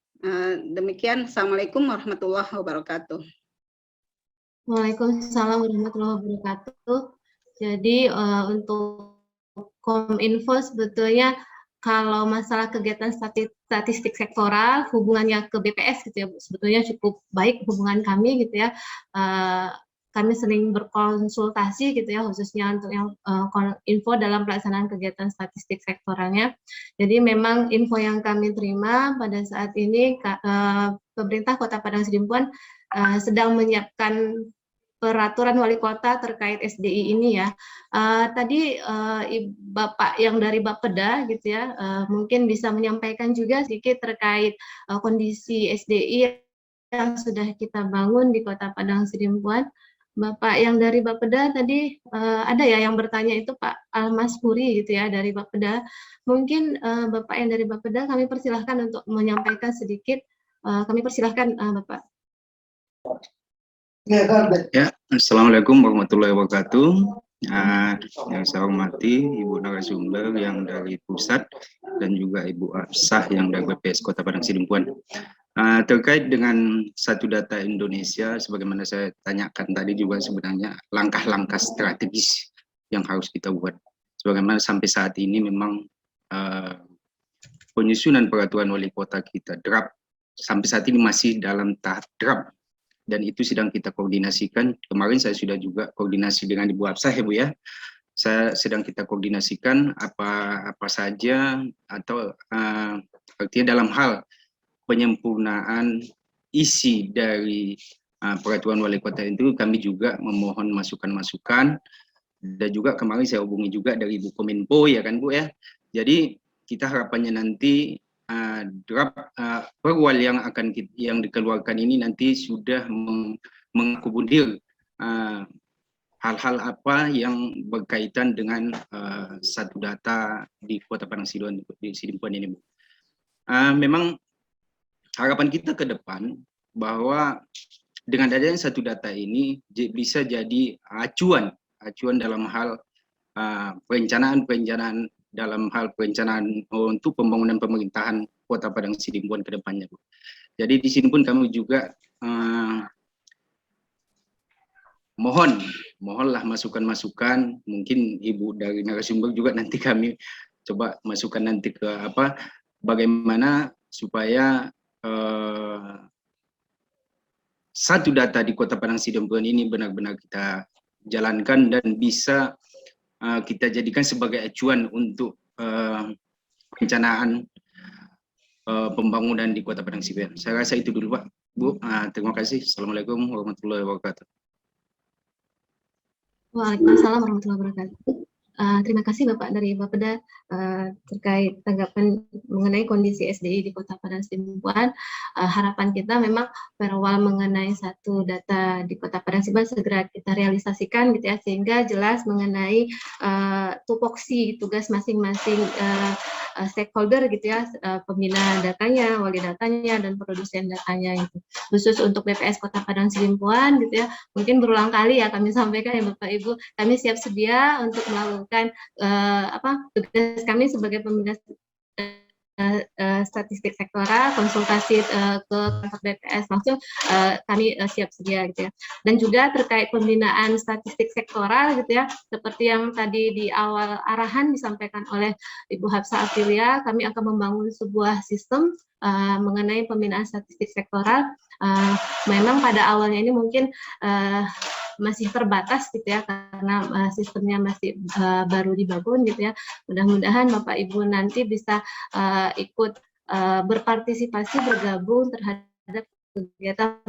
Demikian, Assalamualaikum warahmatullahi wabarakatuh. Waalaikumsalam warahmatullahi wabarakatuh. Jadi untuk Kominfo sebetulnya kalau masalah kegiatan statistik sektoral hubungannya ke BPS gitu ya, sebetulnya cukup baik hubungan kami gitu ya. Kami sering berkonsultasi gitu ya, khususnya untuk yang info dalam pelaksanaan kegiatan statistik sektoralnya. Jadi memang info yang kami terima pada saat ini pemerintah Kota Padang Sidimpuan sedang menyiapkan peraturan wali kota terkait SDI ini ya. Tadi Bapak yang dari Bapeda gitu ya, mungkin bisa menyampaikan juga sedikit terkait kondisi SDI yang sudah kita bangun di Kota Padang Sidimpuan. Bapak yang dari Bapeda tadi ada ya yang bertanya itu Pak Almas Puri gitu ya dari Bapeda. Mungkin Bapak yang dari Bapeda kami persilahkan untuk menyampaikan sedikit. Kami persilahkan Bapak. Ya, Assalamualaikum warahmatullahi wabarakatuh. Yang saya hormati Ibu narasumber yang dari pusat dan juga Ibu Absah yang dari BPS Kota Padang Sidempuan. Terkait dengan satu data Indonesia, sebagaimana saya tanyakan tadi juga sebenarnya langkah-langkah strategis yang harus kita buat. Sebagaimana sampai saat ini memang penyusunan peraturan wali kota kita draft sampai saat ini masih dalam tahap draft. Dan itu sedang kita koordinasikan. Kemarin saya sudah juga koordinasi dengan Ibu Absah ya Bu ya. Saya sedang kita koordinasikan apa saja atau artinya dalam hal penyempurnaan isi dari peraturan wali kota itu kami juga memohon masukan-masukan. Dan juga kemarin saya hubungi juga dari Ibu Kominfo ya kan Bu ya. Jadi kita harapannya nanti draft perwal yang dikeluarkan ini nanti sudah mengakomodir hal-hal apa yang berkaitan dengan satu data di Kota Padang Sidempuan ini, Bu. Memang harapan kita ke depan bahwa dengan adanya satu data ini bisa jadi acuan dalam hal perencanaan dalam hal perencanaan untuk pembangunan pemerintahan Kota Padang Sidempuan ke depannya, Bu. Jadi di sini pun kami juga mohonlah masukan-masukan, mungkin Ibu dari narasumber juga nanti kami coba masukkan nanti ke bagaimana supaya satu data di Kota Padang Sidempuan ini benar-benar kita jalankan dan bisa kita jadikan sebagai acuan untuk perencanaan pembangunan di Kota Padang Sidempuan. Saya rasa itu dulu Pak, Bu. Terima kasih. Assalamualaikum warahmatullahi wabarakatuh. Waalaikumsalam warahmatullahi wabarakatuh. Terima kasih Bapak dari Bapeda terkait tanggapan mengenai kondisi SDI di Kota Padang Sidempuan. Harapan kita memang perwal mengenai satu data di Kota Padang Sidempuan segera kita realisasikan gitu ya, sehingga jelas mengenai tupoksi tugas masing-masing stakeholder gitu ya, pembina datanya, wali datanya, dan produsen datanya itu. Khusus untuk BPS Kota Padang Sidempuan gitu ya, mungkin berulang kali ya kami sampaikan ya Bapak Ibu, kami siap sedia untuk melakukan tugas kami sebagai pembina statistik sektoral, konsultasi ke kantor BPS langsung kami siap sedia gitu ya. Dan juga terkait pembinaan statistik sektoral gitu ya, seperti yang tadi di awal arahan disampaikan oleh Ibu Hafsah Afilia, kami akan membangun sebuah sistem mengenai pembinaan statistik sektoral. Memang pada awalnya ini mungkin masih terbatas gitu ya, karena sistemnya masih baru dibangun gitu ya. Mudah-mudahan Bapak Ibu nanti bisa ikut berpartisipasi, bergabung terhadap kegiatan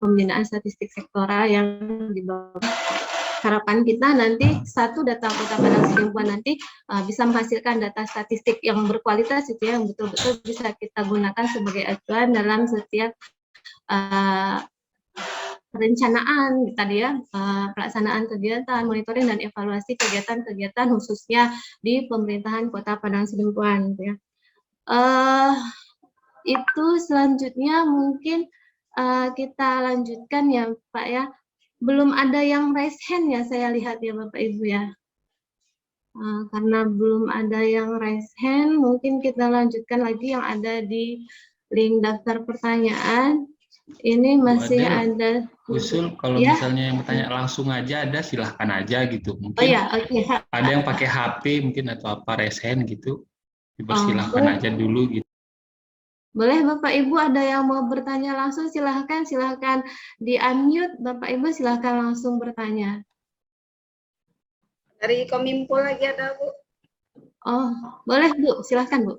pembinaan statistik sektoral yang dibangun. Harapan kita nanti satu data Kota Padang Sidempuan nanti bisa menghasilkan data statistik yang berkualitas itu ya, yang betul-betul bisa kita gunakan sebagai acuan dalam setiap perencanaan tadi ya, pelaksanaan kegiatan, monitoring dan evaluasi kegiatan-kegiatan khususnya di pemerintahan Kota Padang Sidempuan gitu ya. Itu selanjutnya mungkin kita lanjutkan ya Pak ya. Belum ada yang raise hand ya saya lihat ya Bapak Ibu ya. Karena belum ada yang raise hand, mungkin kita lanjutkan lagi yang ada di link daftar pertanyaan. Ini masih ada usul kalau ya, misalnya yang bertanya langsung aja ada, silahkan aja gitu. Mungkin ya, okay. Ada yang pakai HP mungkin atau apa raise hand gitu, dipersilahkan aja dulu gitu. Boleh Bapak Ibu ada yang mau bertanya langsung, silahkan di unmute Bapak Ibu, silahkan langsung bertanya. Dari Kominfo lagi ada Bu. Oh boleh Bu, silahkan Bu.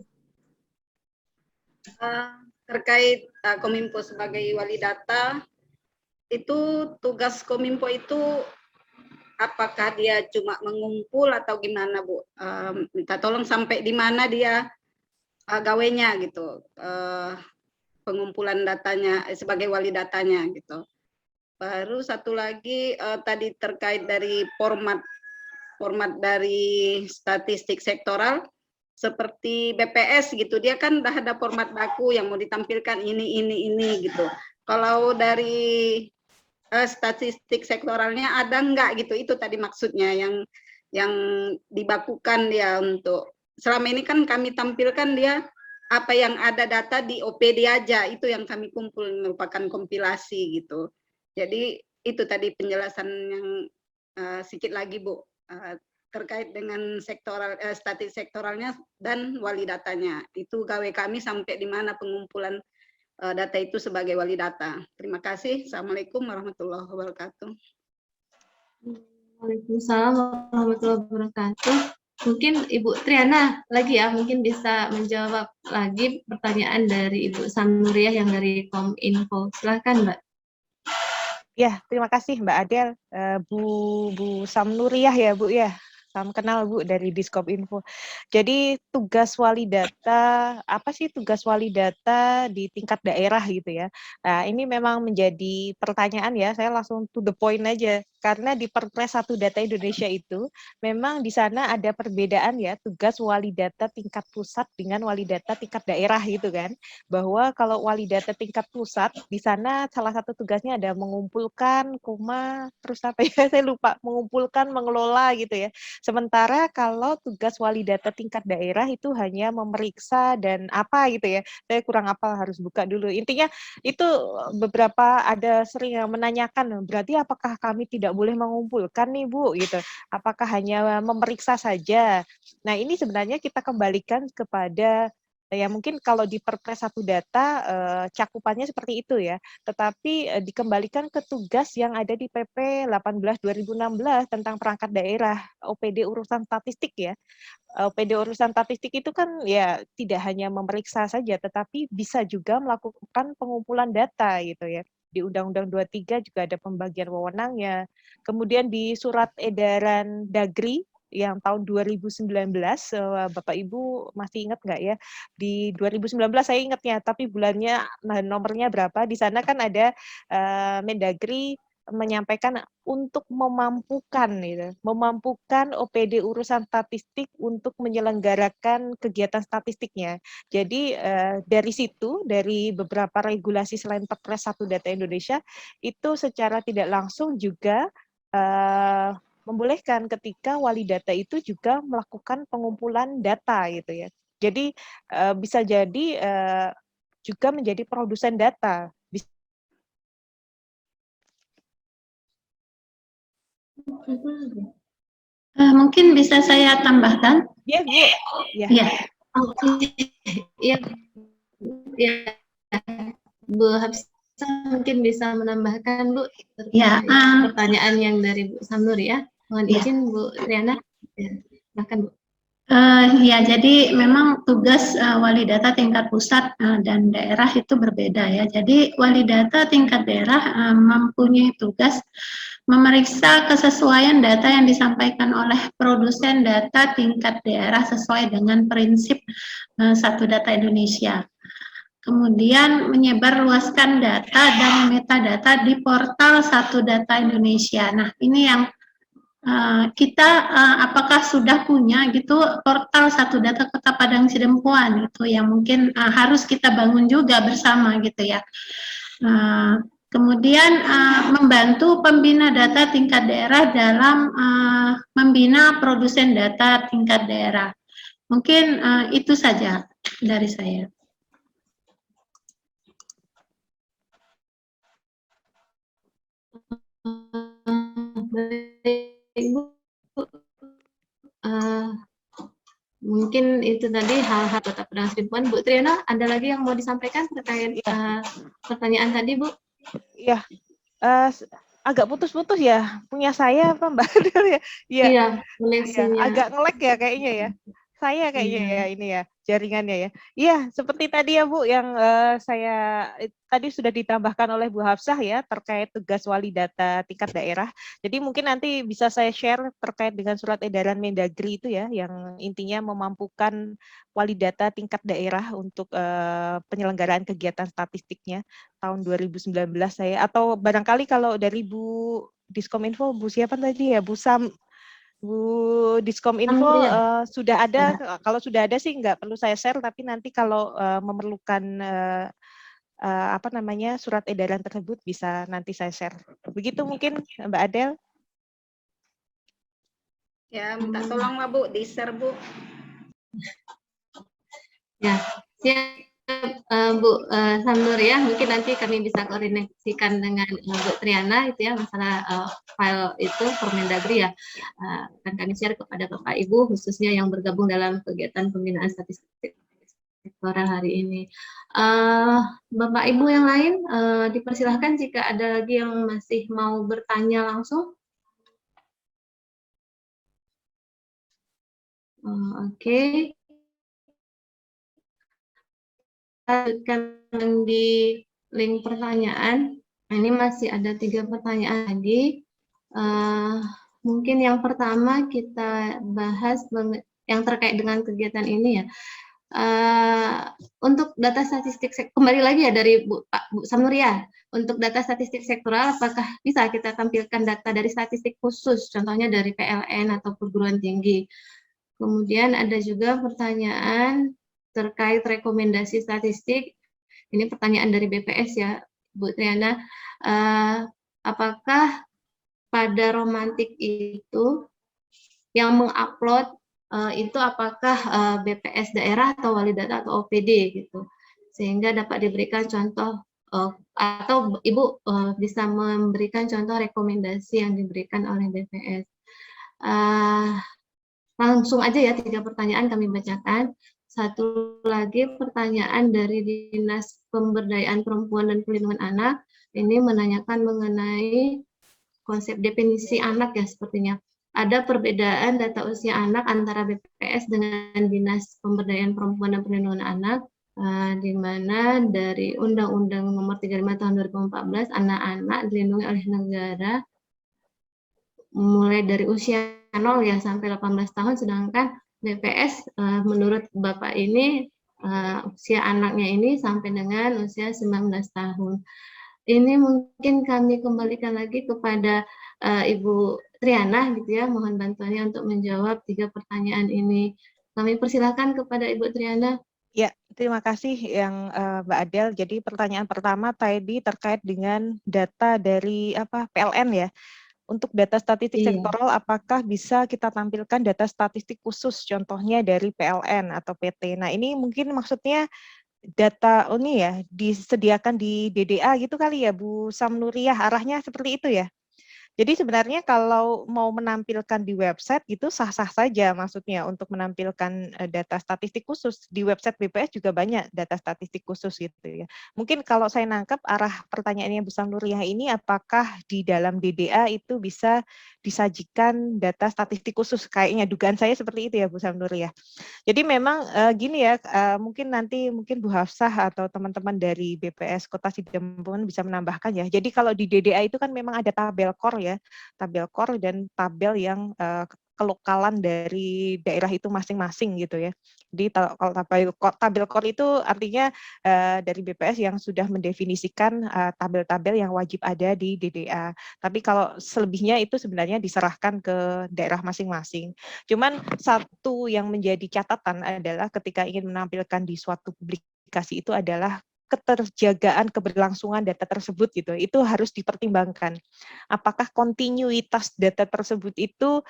Terkait Kominfo sebagai wali data, itu tugas Kominfo itu apakah dia cuma mengumpul atau gimana Bu? Minta tolong sampai di mana dia gawenya gitu, pengumpulan datanya sebagai wali datanya gitu. Baru satu lagi tadi terkait dari format dari statistik sektoral. Seperti BPS gitu, dia kan udah ada format baku yang mau ditampilkan ini gitu. Kalau dari statistik sektoralnya ada enggak gitu. Itu tadi maksudnya yang dibakukan dia untuk selama ini kan kami tampilkan dia apa yang ada data di OPD aja, itu yang kami kumpul merupakan kompilasi gitu. Jadi itu tadi penjelasan yang sedikit lagi Bu terkait dengan statistik sektoralnya dan wali datanya. Itu gawe kami sampai di mana pengumpulan data itu sebagai wali data. Terima kasih. Assalamualaikum warahmatullahi wabarakatuh. Waalaikumsalam warahmatullahi wabarakatuh. Mungkin Ibu Triana lagi ya, mungkin bisa menjawab lagi pertanyaan dari Ibu Samnuriah yang dari Kominfo. Silakan Mbak. Ya, terima kasih Mbak Adel. Bu Samnuriah ya Bu ya. Salam kenal Bu dari Diskominfo. Jadi tugas wali data, apa sih tugas wali data di tingkat daerah gitu ya. Nah ini memang menjadi pertanyaan ya, saya langsung to the point aja. Karena di Perpres 1 Data Indonesia itu, memang di sana ada perbedaan ya, tugas wali data tingkat pusat dengan wali data tingkat daerah gitu kan. Bahwa kalau wali data tingkat pusat, di sana salah satu tugasnya ada mengumpulkan, terus apa ya, saya lupa, mengumpulkan, mengelola gitu ya. Sementara kalau tugas wali data tingkat daerah itu hanya memeriksa dan apa gitu ya, saya kurang hafal, harus buka dulu. Intinya itu beberapa ada sering yang menanyakan, berarti apakah kami tidak boleh mengumpulkan nih Bu gitu, apakah hanya memeriksa saja. Nah ini sebenarnya kita kembalikan kepada ya mungkin kalau di Perpres 1 Data cakupannya seperti itu ya, tetapi dikembalikan ke tugas yang ada di PP 18/2016 tentang perangkat daerah OPD urusan statistik ya. OPD urusan statistik itu kan ya tidak hanya memeriksa saja, tetapi bisa juga melakukan pengumpulan data gitu ya. Di Undang-Undang 23 juga ada pembagian wewenangnya. Kemudian di Surat Edaran Dagri yang tahun 2019, Bapak Ibu masih ingat nggak ya? Di 2019 saya ingatnya, tapi bulannya, nomornya berapa? Di sana kan ada Mendagri menyampaikan untuk memampukan gitu, memampukan OPD urusan statistik untuk menyelenggarakan kegiatan statistiknya. Jadi dari situ, dari beberapa regulasi selain Perpres 1 Data Indonesia, itu secara tidak langsung juga membolehkan ketika wali data itu juga melakukan pengumpulan data gitu ya. Jadi bisa jadi juga menjadi produsen data. Mungkin bisa saya tambahkan? Ya, Bu. Ya. Ya. Oke. Iya. Ya. Bu Hafsah mungkin bisa menambahkan Bu Ya, pertanyaan yang dari Bu Samnur ya. Mohon izin Bu Triana. Ya, silakan Bu. Ya, jadi memang tugas wali data tingkat pusat dan daerah itu berbeda ya. Jadi wali data tingkat daerah mempunyai tugas memeriksa kesesuaian data yang disampaikan oleh produsen data tingkat daerah sesuai dengan prinsip Satu Data Indonesia. Kemudian menyebarluaskan data dan metadata di portal Satu Data Indonesia. Nah, ini yang kita apakah sudah punya gitu portal Satu Data Kota Padang Sidempuan itu yang mungkin harus kita bangun juga bersama gitu ya. Kemudian membantu pembina data tingkat daerah dalam membina produsen data tingkat daerah. Mungkin itu saja dari saya. Ibu, mungkin itu tadi hal-hal Kota Padang Sidempuan. Bu Triana, ada lagi yang mau disampaikan terkait pertanyaan tadi, Bu? Iya, agak putus-putus ya. Punya saya apa Mbak Adel ya? Iya, koneksinya. Agak nge-lag ya kayaknya ya. Saya kayaknya ya ini ya jaringannya ya. Iya, seperti tadi ya Bu yang saya tadi sudah ditambahkan oleh Bu Hafsah ya terkait tugas wali data tingkat daerah. Jadi mungkin nanti bisa saya share terkait dengan surat edaran Mendagri itu ya yang intinya memampukan wali data tingkat daerah untuk penyelenggaraan kegiatan statistiknya tahun 2019 saya, atau barangkali kalau dari Bu Diskominfo, Bu siapa tadi ya, Bu Diskominfo sudah ada. Kalau sudah ada sih nggak perlu saya share, tapi nanti kalau memerlukan surat edaran tersebut bisa nanti saya share. Begitu mungkin Mbak Adel. Ya, minta tolong Bu, di-share Bu. Ya, siap Bu Samnur ya. Mungkin nanti kami bisa koordinasikan dengan Bu Triana itu ya masalah file itu Permendagri ya. Akan kami share kepada Bapak Ibu khususnya yang bergabung dalam kegiatan pembinaan statistik sektoral hari ini. Bapak Ibu yang lain dipersilahkan jika ada lagi yang masih mau bertanya langsung. Oke. Lanjutkan di link pertanyaan. Ini masih ada 3 pertanyaan lagi. Mungkin yang pertama kita bahas yang terkait dengan kegiatan ini ya. Untuk data statistik kembali lagi ya dari Bu Samnuria. Untuk data statistik sektoral, apakah bisa kita tampilkan data dari statistik khusus, contohnya dari PLN atau perguruan tinggi? Kemudian ada juga pertanyaan terkait rekomendasi statistik. Ini pertanyaan dari BPS ya, Bu Triana. Apakah pada romantik itu yang mengupload itu apakah BPS daerah atau wali data atau OPD gitu, sehingga dapat diberikan contoh atau Ibu bisa memberikan contoh rekomendasi yang diberikan oleh BPS. Langsung aja ya 3 pertanyaan kami bacakan. Satu lagi pertanyaan dari Dinas Pemberdayaan Perempuan dan Perlindungan Anak. Ini menanyakan mengenai konsep definisi anak ya sepertinya. Ada perbedaan data usia anak antara BPS dengan Dinas Pemberdayaan Perempuan dan Perlindungan Anak, di mana dari Undang-Undang Nomor 35 Tahun 2014 anak-anak dilindungi oleh negara mulai dari usia 0 ya sampai 18 tahun, sedangkan BPS menurut Bapak ini usia anaknya ini sampai dengan usia 19 tahun. Ini mungkin kami kembalikan lagi kepada Ibu Triana gitu ya, mohon bantuannya untuk menjawab 3 pertanyaan ini. Kami persilakan kepada Ibu Triana. Ya, terima kasih yang Mbak Adel. Jadi pertanyaan pertama tadi terkait dengan data dari PLN ya. Untuk data statistik sektoral, apakah bisa kita tampilkan data statistik khusus, contohnya dari PLN atau PT? Nah, ini mungkin maksudnya data ini ya, disediakan di DDA gitu kali ya, Bu Samnuriah, arahnya seperti itu ya? Jadi sebenarnya kalau mau menampilkan di website itu sah-sah saja maksudnya untuk menampilkan data statistik khusus. Di website BPS juga banyak data statistik khusus gitu ya. Mungkin kalau saya nangkep arah pertanyaannya Bu Samnuriah ini apakah di dalam DDA itu bisa disajikan data statistik khusus? Kayaknya dugaan saya seperti itu ya Bu Samnuriah. Jadi memang gini ya, mungkin Bu Hafsah atau teman-teman dari BPS Kota Sidempuan bisa menambahkan ya. Jadi kalau di DDA itu kan memang ada tabel core ya, tabel core dan tabel yang kelokalan dari daerah itu masing-masing gitu ya. Jadi kalau tabel core itu artinya dari BPS yang sudah mendefinisikan tabel-tabel yang wajib ada di DDA. Tapi kalau selebihnya itu sebenarnya diserahkan ke daerah masing-masing. Cuman satu yang menjadi catatan adalah ketika ingin menampilkan di suatu publikasi itu adalah keterjagaan keberlangsungan data tersebut gitu. Itu harus dipertimbangkan. Apakah kontinuitas data tersebut itu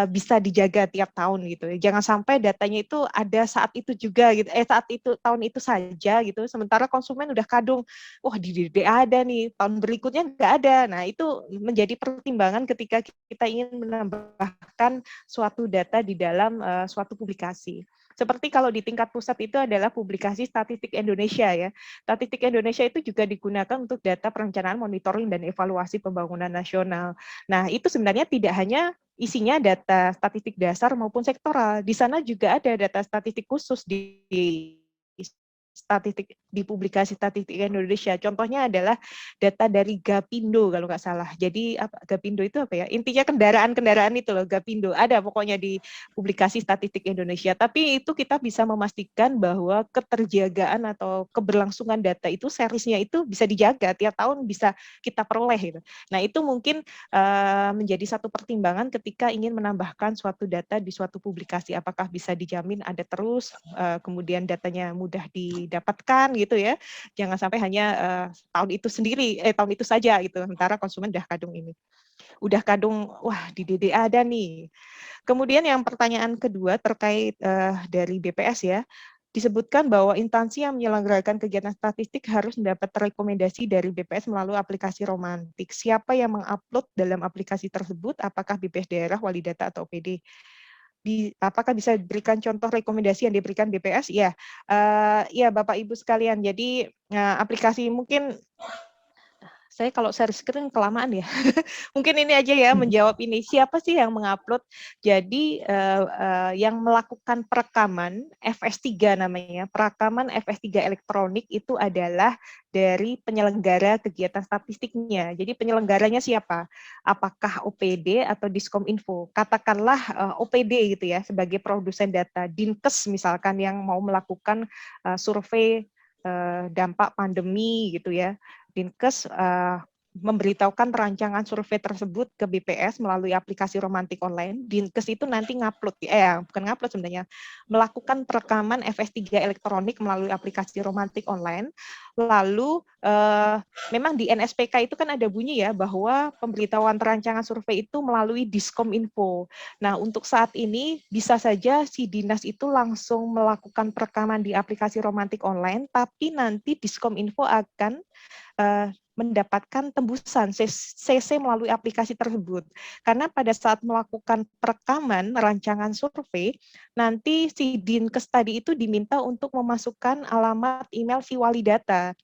bisa dijaga tiap tahun gitu. Jangan sampai datanya itu ada saat itu juga gitu. Saat itu tahun itu saja gitu. Sementara konsumen udah kadung, wah di DDA ada nih, tahun berikutnya nggak ada. Nah, itu menjadi pertimbangan ketika kita ingin menambahkan suatu data di dalam suatu publikasi. Seperti kalau di tingkat pusat itu adalah publikasi Statistik Indonesia ya. Statistik Indonesia itu juga digunakan untuk data perencanaan, monitoring, dan evaluasi pembangunan nasional. Nah, itu sebenarnya tidak hanya isinya data statistik dasar maupun sektoral. Di sana juga ada data statistik khusus di statistik di publikasi Statistik Indonesia. Contohnya adalah data dari Gapindo kalau nggak salah. Jadi Gapindo itu apa ya? Intinya kendaraan-kendaraan itu loh, Gapindo. Ada pokoknya di publikasi Statistik Indonesia. Tapi itu kita bisa memastikan bahwa keterjagaan atau keberlangsungan data itu seriesnya itu bisa dijaga tiap tahun bisa kita peroleh gitu. Nah, itu mungkin menjadi satu pertimbangan ketika ingin menambahkan suatu data di suatu publikasi. Apakah bisa dijamin ada terus, kemudian datanya mudah didapatkan gitu ya. Jangan sampai hanya tahun itu sendiri, tahun itu saja gitu. Sementara konsumen udah kadung ini. Udah kadung, wah di DD ada nih. Kemudian yang pertanyaan kedua terkait dari BPS ya, disebutkan bahwa instansi yang menyelenggarakan kegiatan statistik harus mendapat rekomendasi dari BPS melalui aplikasi Romantik. Siapa yang mengupload dalam aplikasi tersebut? Apakah BPS daerah, wali data, atau OPD? Apakah bisa diberikan contoh rekomendasi yang diberikan BPS? Ya, ya Bapak Ibu sekalian. Jadi aplikasi mungkin saya kalau share screen kelamaan ya. Mungkin ini aja ya menjawab ini. Siapa sih yang mengupload? Jadi yang melakukan perekaman FS3 namanya. Perekaman FS3 elektronik itu adalah dari penyelenggara kegiatan statistiknya. Jadi penyelenggaranya siapa? Apakah OPD atau Diskominfo? Katakanlah OPD gitu ya sebagai produsen data. Dinkes misalkan yang mau melakukan survei dampak pandemi gitu ya. Dinkes memberitahukan rancangan survei tersebut ke BPS melalui aplikasi Romantik Online. Dinkes itu nanti ngupload, bukan ngupload sebenarnya, melakukan perekaman FS3 elektronik melalui aplikasi Romantik Online. Lalu memang di NSPK itu kan ada bunyi ya bahwa pemberitahuan rancangan survei itu melalui Diskominfo. Nah untuk saat ini bisa saja si dinas itu langsung melakukan perekaman di aplikasi Romantik Online, tapi nanti Diskominfo akan mendapatkan tembusan CC melalui aplikasi tersebut. Karena pada saat melakukan perekaman rancangan survei, nanti si Dinkes tadi itu diminta untuk memasukkan alamat email si wali data.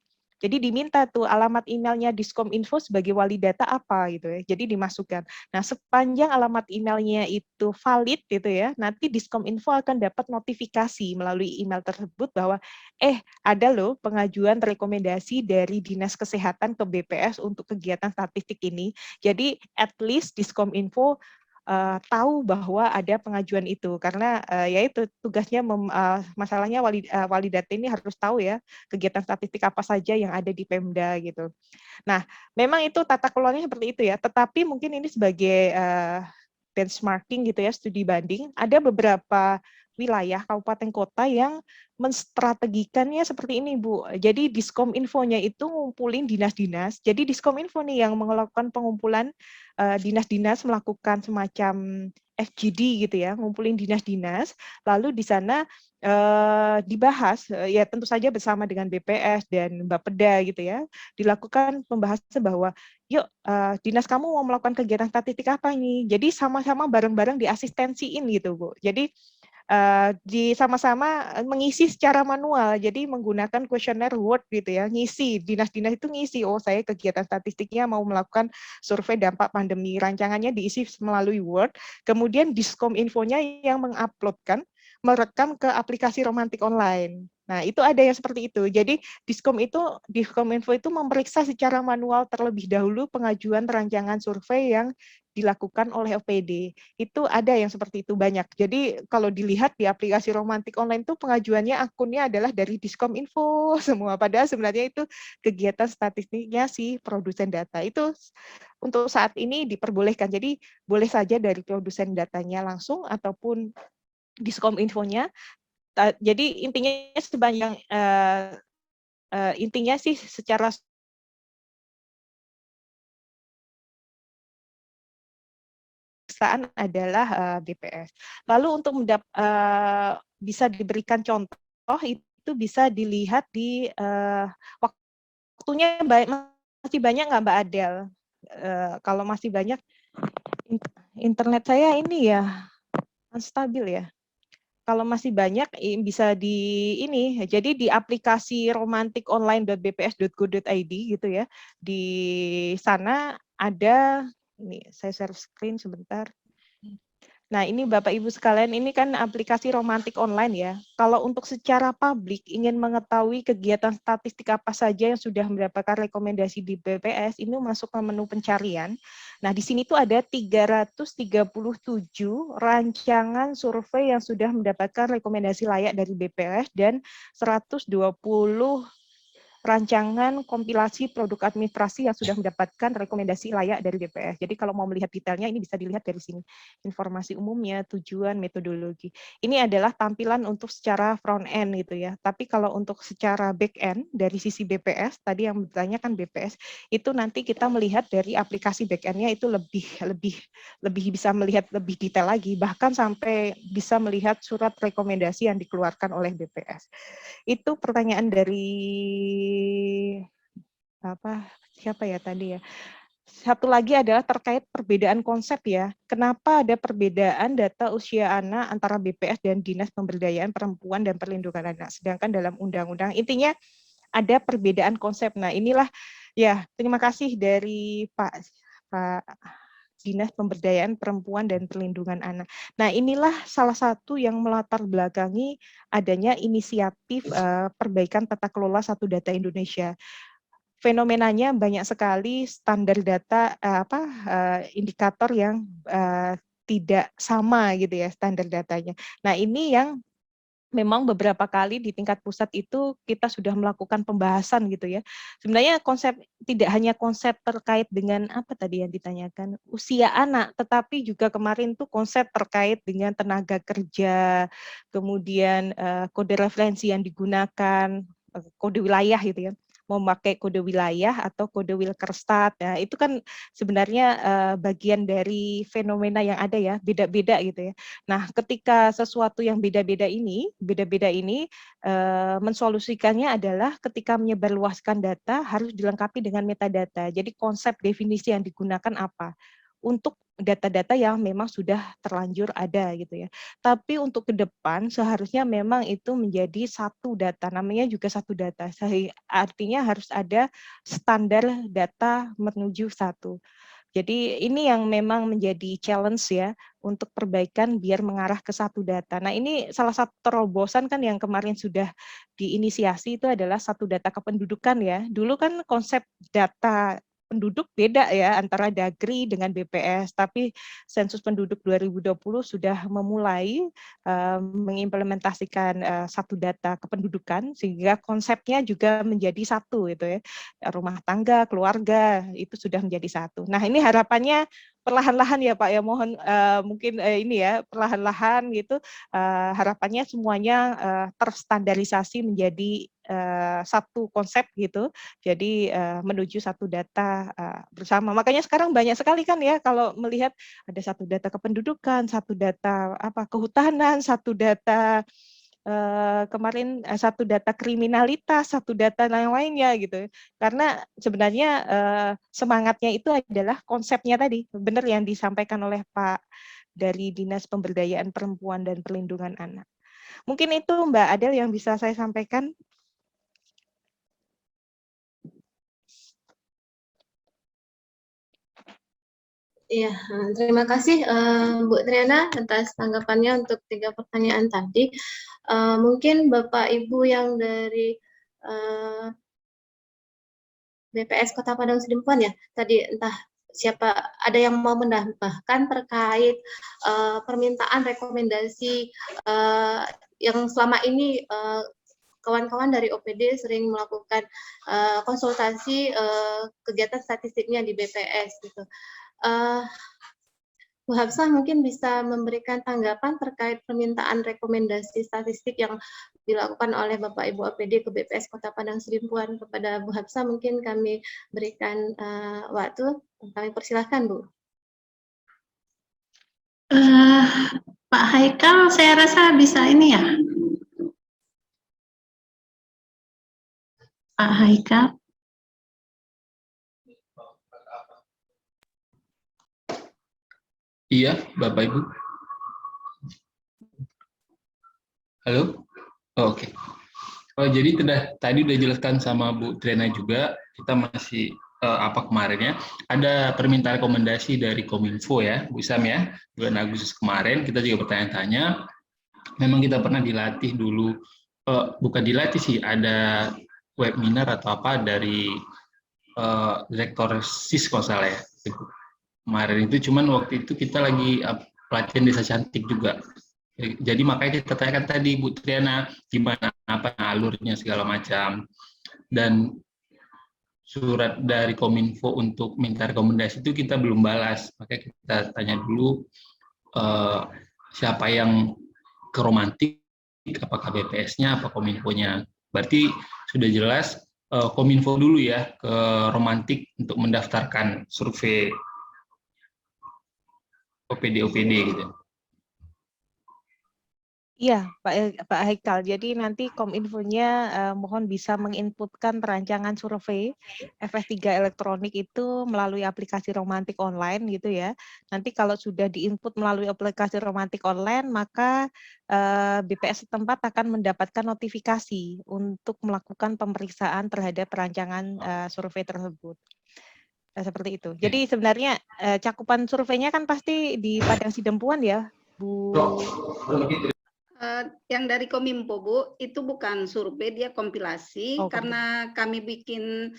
Jadi diminta tuh alamat emailnya Diskominfo sebagai wali data apa gitu ya. Jadi dimasukkan. Nah, sepanjang alamat emailnya itu valid gitu ya, nanti Diskominfo akan dapat notifikasi melalui email tersebut bahwa ada loh pengajuan rekomendasi dari Dinas Kesehatan ke BPS untuk kegiatan statistik ini. Jadi at least Diskominfo tahu bahwa ada pengajuan itu karena yaitu tugasnya masalahnya wali data ini harus tahu ya kegiatan statistik apa saja yang ada di Pemda gitu. Nah, memang itu tata kelolanya seperti itu ya. Tetapi mungkin ini sebagai benchmarking gitu ya, studi banding, ada beberapa wilayah kabupaten kota yang menstrategikannya seperti ini, Bu. Jadi Diskominfo-nya itu ngumpulin dinas-dinas. Jadi Diskominfo nih yang melakukan pengumpulan dinas-dinas melakukan semacam FGD gitu ya, ngumpulin dinas-dinas, lalu di sana dibahas ya tentu saja bersama dengan BPS dan Bapeda gitu ya, dilakukan pembahasan bahwa yuk dinas kamu mau melakukan kegiatan statistik apa ini? Jadi sama-sama bareng-bareng diasistensiin gitu, Bu. Jadi di sama-sama mengisi secara manual, jadi menggunakan kuesioner Word gitu ya, ngisi, dinas-dinas itu ngisi, oh saya kegiatan statistiknya mau melakukan survei dampak pandemi, rancangannya diisi melalui Word, kemudian Diskominfo-nya yang menguploadkan, merekam ke aplikasi Romantik Online. Nah, itu ada yang seperti itu. Jadi Diskominfo itu memeriksa secara manual terlebih dahulu pengajuan rancangan survei yang dilakukan oleh OPD. Itu ada yang seperti itu banyak. Jadi kalau dilihat di aplikasi Romantik Online itu pengajuannya akunnya adalah dari Diskominfo semua. Padahal sebenarnya itu kegiatan statistiknya si produsen data. Itu untuk saat ini diperbolehkan. Jadi boleh saja dari produsen datanya langsung ataupun Diskominfo-nya. Jadi intinya intinya sih secara adalah BPS. Lalu untuk bisa diberikan contoh itu bisa dilihat di waktunya masih banyak nggak Mbak Adel? Kalau masih banyak internet saya ini ya stabil ya. Kalau masih banyak bisa jadi di aplikasi romantikonline.bps.go.id gitu ya. Di sana ada ini saya share screen sebentar. Nah, ini Bapak Ibu sekalian, ini kan aplikasi Romantik Online ya. Kalau untuk secara publik ingin mengetahui kegiatan statistik apa saja yang sudah mendapatkan rekomendasi di BPS, ini masuk ke menu pencarian. Nah, di sini tuh ada 337 rancangan survei yang sudah mendapatkan rekomendasi layak dari BPS dan 120 rancangan kompilasi produk administrasi yang sudah mendapatkan rekomendasi layak dari BPS. Jadi kalau mau melihat detailnya ini bisa dilihat dari sini. Informasi umumnya, tujuan, metodologi. Ini adalah tampilan untuk secara front end gitu ya. Tapi kalau untuk secara back end dari sisi BPS, tadi yang bertanyakan BPS, itu nanti kita melihat dari aplikasi back end-nya itu lebih bisa melihat lebih detail lagi, bahkan sampai bisa melihat surat rekomendasi yang dikeluarkan oleh BPS. Itu pertanyaan dari siapa ya tadi ya. Satu lagi adalah terkait perbedaan konsep ya. Kenapa ada perbedaan data usia anak antara BPS dan Dinas Pemberdayaan Perempuan dan Perlindungan Anak, sedangkan dalam undang-undang intinya ada perbedaan konsep. Nah, inilah ya, terima kasih dari Pak Dinas Pemberdayaan Perempuan dan Perlindungan Anak. Nah, inilah salah satu yang melatar belakangi adanya inisiatif perbaikan tata kelola Satu Data Indonesia. Fenomenanya banyak sekali standar data indikator yang tidak sama gitu ya standar datanya. Nah, ini yang memang beberapa kali di tingkat pusat itu kita sudah melakukan pembahasan gitu ya. Sebenarnya konsep tidak hanya konsep terkait dengan apa tadi yang ditanyakan usia anak, tetapi juga kemarin tuh konsep terkait dengan tenaga kerja, kemudian kode referensi yang digunakan, kode wilayah gitu ya, memakai kode wilayah atau kode Wilkerstat. Nah, itu kan sebenarnya bagian dari fenomena yang ada ya, beda-beda gitu ya. Nah, ketika sesuatu yang beda-beda ini mensolusikannya adalah ketika menyebarluaskan data harus dilengkapi dengan metadata. Jadi konsep definisi yang digunakan apa? Untuk data-data yang memang sudah terlanjur ada gitu ya. Tapi untuk ke depan seharusnya memang itu menjadi satu data, namanya juga satu data. Artinya harus ada standar data menuju satu. Jadi ini yang memang menjadi challenge ya untuk perbaikan biar mengarah ke satu data. Nah, ini salah satu terobosan kan yang kemarin sudah diinisiasi itu adalah satu data kependudukan ya. Dulu kan konsep data penduduk beda ya antara Dagri dengan BPS, tapi Sensus Penduduk 2020 sudah memulai mengimplementasikan satu data kependudukan sehingga konsepnya juga menjadi satu gitu ya. Rumah tangga, keluarga itu sudah menjadi satu. Nah, ini harapannya perlahan-lahan ya Pak ya, mohon mungkin ini ya perlahan-lahan gitu harapannya semuanya terstandarisasi menjadi satu konsep gitu, jadi menuju satu data bersama. Makanya sekarang banyak sekali kan ya kalau melihat ada satu data kependudukan, satu data kehutanan, satu data kemarin satu data kriminalitas, satu data yang lainnya gitu. Karena sebenarnya semangatnya itu adalah konsepnya tadi, benar yang disampaikan oleh Pak dari Dinas Pemberdayaan Perempuan dan Perlindungan Anak. Mungkin itu Mbak Adel yang bisa saya sampaikan. Iya, terima kasih Bu Triana atas tanggapannya untuk 3 pertanyaan tadi. Mungkin Bapak Ibu yang dari BPS Kota Padang Sidempuan ya, tadi entah siapa ada yang mau menambahkan terkait permintaan rekomendasi yang selama ini kawan-kawan dari OPD sering melakukan konsultasi kegiatan statistiknya di BPS gitu. Bu Hafsah mungkin bisa memberikan tanggapan terkait permintaan rekomendasi statistik yang dilakukan oleh Bapak Ibu APD ke BPS Kota Padang Sidempuan. Kepada Bu Hafsah mungkin kami berikan waktu, kami persilahkan Bu. Pak Haikal saya rasa bisa ini ya. Pak Haikal. Iya, Bapak Ibu. Halo? Oh, oke. Oh, jadi tadi udah jelaskan sama Bu Triana juga, kita masih kemarin ya, ada permintaan rekomendasi dari Kominfo ya, Bu Sam ya, bulan Agustus kemarin kita juga bertanya-tanya, memang kita pernah dilatih dulu, bukan dilatih sih, ada webinar atau apa dari Direktur SIS kalau salah ya, kemarin itu, cuman waktu itu kita lagi pelatihan Desa Cantik juga. Jadi makanya kita tanyakan tadi Bu Triana gimana apa alurnya segala macam. dan surat dari Kominfo untuk minta rekomendasi itu kita belum balas. Makanya kita tanya dulu siapa yang ke Romantik, apakah BPS-nya, apa Kominfo-nya. Berarti sudah jelas Kominfo dulu ya ke Romantik untuk mendaftarkan survei OPD gitu. Iya, Pak Haikal. Jadi nanti Kominfonya mohon bisa menginputkan perancangan survei FS3 elektronik itu melalui aplikasi Romantik online gitu ya. Nanti kalau sudah diinput melalui aplikasi Romantik online, maka BPS setempat akan mendapatkan notifikasi untuk melakukan pemeriksaan terhadap perancangan survei tersebut. Seperti itu. Jadi sebenarnya cakupan surveinya kan pasti di Padang Sidempuan ya, Bu. Yang dari Kominfo, Bu, itu bukan survei, dia kompilasi. Karena kami bikin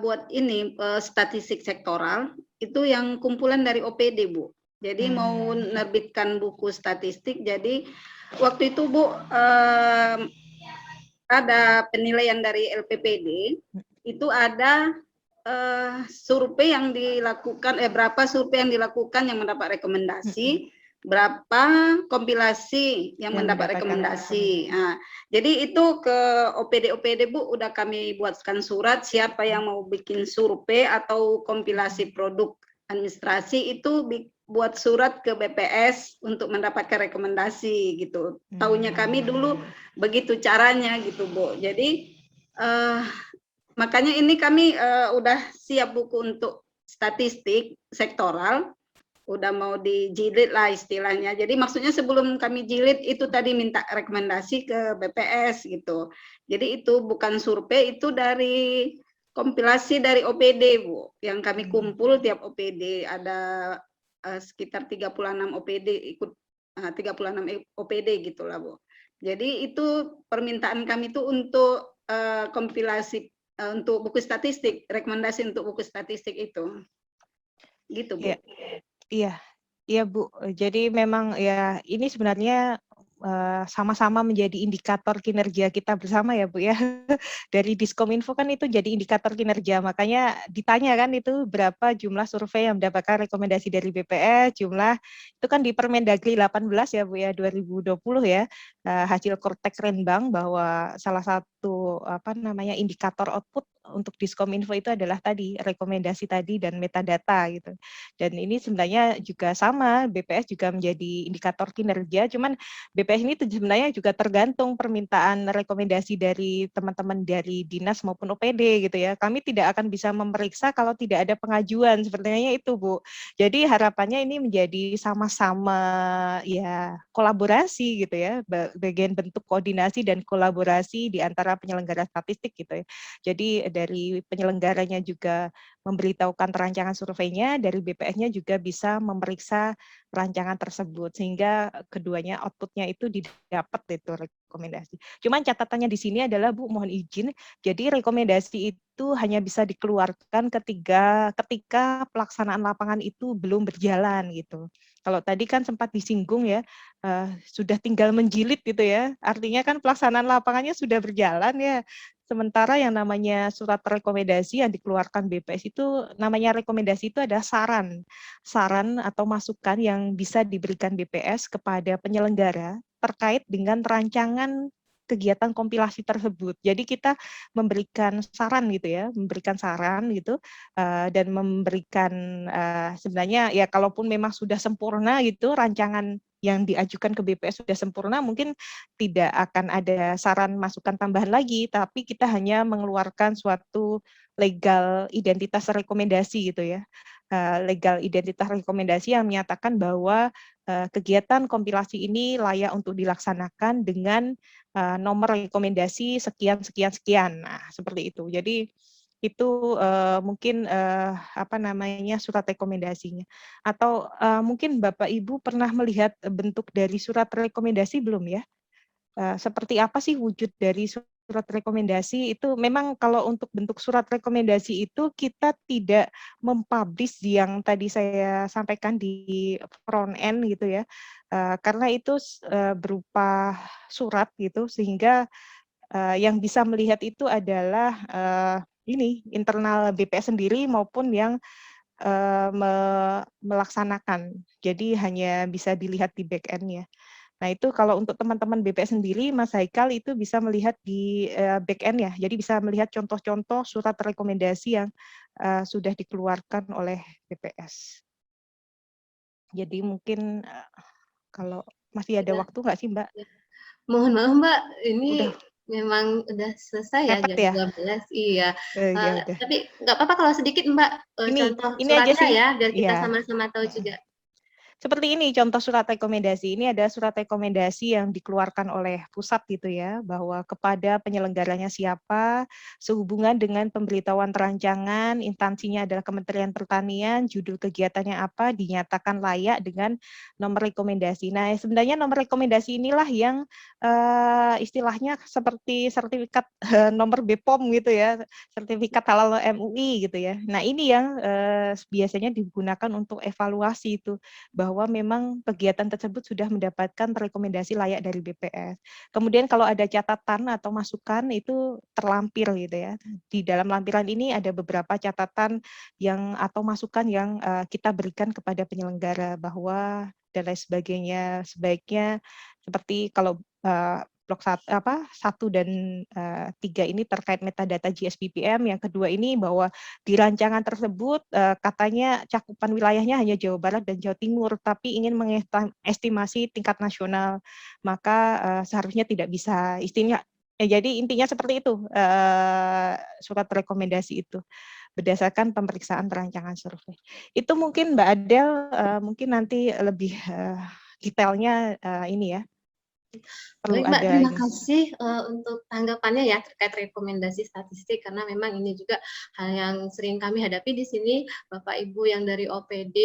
buat ini statistik sektoral, itu yang kumpulan dari OPD, Bu. Jadi mau menerbitkan buku statistik, jadi waktu itu, Bu, ada penilaian dari LPPD, itu ada survei yang dilakukan, berapa survei yang dilakukan yang mendapat rekomendasi, berapa kompilasi yang mendapat rekomendasi. Nah, jadi itu ke OPD-OPD, Bu, udah kami buatkan surat, siapa yang mau bikin survei atau kompilasi produk administrasi itu buat surat ke BPS untuk mendapatkan rekomendasi gitu. Taunya kami dulu begitu caranya gitu, Bu. Jadi makanya ini kami udah siap buku untuk statistik sektoral, udah mau dijilid lah istilahnya. Jadi maksudnya sebelum kami jilid itu tadi minta rekomendasi ke BPS gitu. Jadi itu bukan survei, itu dari kompilasi dari OPD, Bu. Yang kami kumpul tiap OPD, ada sekitar 36 OPD ikut, 36 OPD gitulah, Bu. Jadi itu permintaan kami itu untuk kompilasi untuk buku statistik, rekomendasi untuk buku statistik itu. Gitu, Bu. Iya, Bu. Jadi memang ya ini sebenarnya sama-sama menjadi indikator kinerja kita bersama ya, Bu ya. Dari Diskominfo kan itu jadi indikator kinerja, makanya ditanya kan itu berapa jumlah survei yang mendapatkan rekomendasi dari BPS, jumlah itu kan di Permendagri 18 ya, Bu ya, 2020 ya. Hasil Kortek Renbang bahwa salah satu indikator output untuk Diskominfo itu adalah tadi rekomendasi tadi dan metadata gitu. Dan ini sebenarnya juga sama, BPS juga menjadi indikator kinerja, cuman BPS ini sebenarnya juga tergantung permintaan rekomendasi dari teman-teman dari dinas maupun OPD gitu ya. Kami tidak akan bisa memeriksa kalau tidak ada pengajuan, sepertinya itu, Bu. Jadi harapannya ini menjadi sama-sama ya kolaborasi gitu ya, bagian bentuk koordinasi dan kolaborasi di antara penyelenggara statistik gitu ya. Jadi dari penyelenggaranya juga memberitahukan rancangan surveinya, dari BPS-nya juga bisa memeriksa rancangan tersebut sehingga keduanya output-nya itu didapat itu rekomendasi. Cuman catatannya di sini adalah, Bu, mohon izin, jadi rekomendasi itu hanya bisa dikeluarkan ketika pelaksanaan lapangan itu belum berjalan gitu. Kalau tadi kan sempat disinggung ya, sudah tinggal menjilid gitu ya, artinya kan pelaksanaan lapangannya sudah berjalan ya. Sementara yang namanya surat rekomendasi yang dikeluarkan BPS itu, namanya rekomendasi itu ada saran atau masukan yang bisa diberikan BPS kepada penyelenggara terkait dengan rancangan kegiatan kompilasi tersebut. Jadi kita memberikan saran gitu ya, dan memberikan sebenarnya ya kalaupun memang sudah sempurna gitu rancangan yang diajukan ke BPS sudah sempurna, mungkin tidak akan ada saran masukan tambahan lagi, tapi kita hanya mengeluarkan suatu legal identitas rekomendasi gitu ya. Legal identitas rekomendasi yang menyatakan bahwa kegiatan kompilasi ini layak untuk dilaksanakan dengan nomor rekomendasi sekian. Nah, seperti itu. Jadi itu mungkin surat rekomendasinya. Atau mungkin Bapak Ibu pernah melihat bentuk dari surat rekomendasi belum ya? Seperti apa sih wujud dari surat rekomendasi itu? Memang kalau untuk bentuk surat rekomendasi itu kita tidak mempublish yang tadi saya sampaikan di front end gitu ya, karena itu berupa surat gitu, sehingga Yang bisa melihat itu adalah ini internal BPS sendiri maupun yang melaksanakan. Jadi hanya bisa dilihat di back end-nya. Nah, itu kalau untuk teman-teman BPS sendiri, Mas Haikal itu bisa melihat di back end ya. Jadi bisa melihat contoh-contoh surat rekomendasi yang sudah dikeluarkan oleh BPS. Jadi mungkin kalau masih ada waktu nggak sih, Mbak? Mohon maaf Mbak, ini Udah memang udah selesai ya mepet jam ya? 12. Iya. Ya udah. Tapi nggak apa-apa kalau sedikit Mbak contoh Ini aja suratnya sih. ya, biar kita Ya. sama-sama tahu juga. Seperti ini contoh surat rekomendasi. Ini ada surat rekomendasi yang dikeluarkan oleh pusat gitu ya, bahwa kepada penyelenggaranya siapa, sehubungan dengan pemberitahuan terancangan, instansinya adalah Kementerian Pertanian, judul kegiatannya apa, dinyatakan layak dengan nomor rekomendasi. Nah, sebenarnya nomor rekomendasi inilah yang istilahnya seperti sertifikat nomor BPOM gitu ya, sertifikat halal MUI gitu ya. Nah, ini yang biasanya digunakan untuk evaluasi itu, bahwa memang kegiatan tersebut sudah mendapatkan rekomendasi layak dari BPS. Kemudian kalau ada catatan atau masukan itu terlampir gitu ya. Di dalam lampiran ini ada beberapa catatan yang atau masukan yang kita berikan kepada penyelenggara bahwa dan lain sebagainya. Sebaiknya seperti kalau blok 1 dan 3 ini terkait metadata GSBPM, yang kedua ini bahwa di rancangan tersebut katanya cakupan wilayahnya hanya Jawa Barat dan Jawa Timur, tapi ingin mengestimasi tingkat nasional, maka seharusnya tidak bisa istinya. Jadi intinya seperti itu surat rekomendasi itu berdasarkan pemeriksaan rancangan survei. Itu mungkin Mbak Adel mungkin nanti lebih detailnya ini ya. Perlu Baik Mbak, ada terima ini. kasih untuk tanggapannya ya terkait rekomendasi statistik, karena memang ini juga hal yang sering kami hadapi di sini, Bapak Ibu yang dari OPD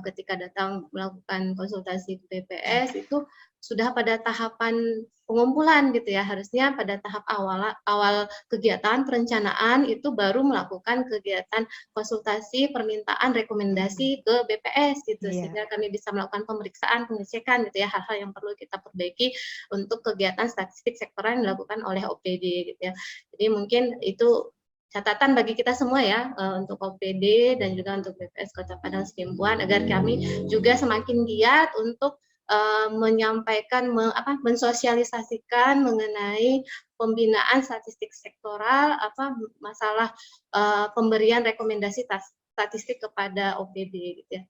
ketika datang melakukan konsultasi ke BPS itu sudah pada tahapan pengumpulan gitu ya, harusnya pada tahap awal kegiatan perencanaan itu baru melakukan kegiatan konsultasi, permintaan rekomendasi ke BPS gitu, sehingga kami bisa melakukan pemeriksaan, pengecekan gitu ya, hal-hal yang perlu kita perbaiki untuk kegiatan statistik sektoral yang dilakukan oleh OPD gitu ya. Jadi mungkin itu catatan bagi kita semua ya untuk OPD dan juga untuk BPS Kota Padang Sidempuan, agar kami juga semakin giat untuk menyampaikan, mensosialisasikan mengenai pembinaan statistik sektoral, masalah pemberian rekomendasi statistik kepada OPD gitu ya.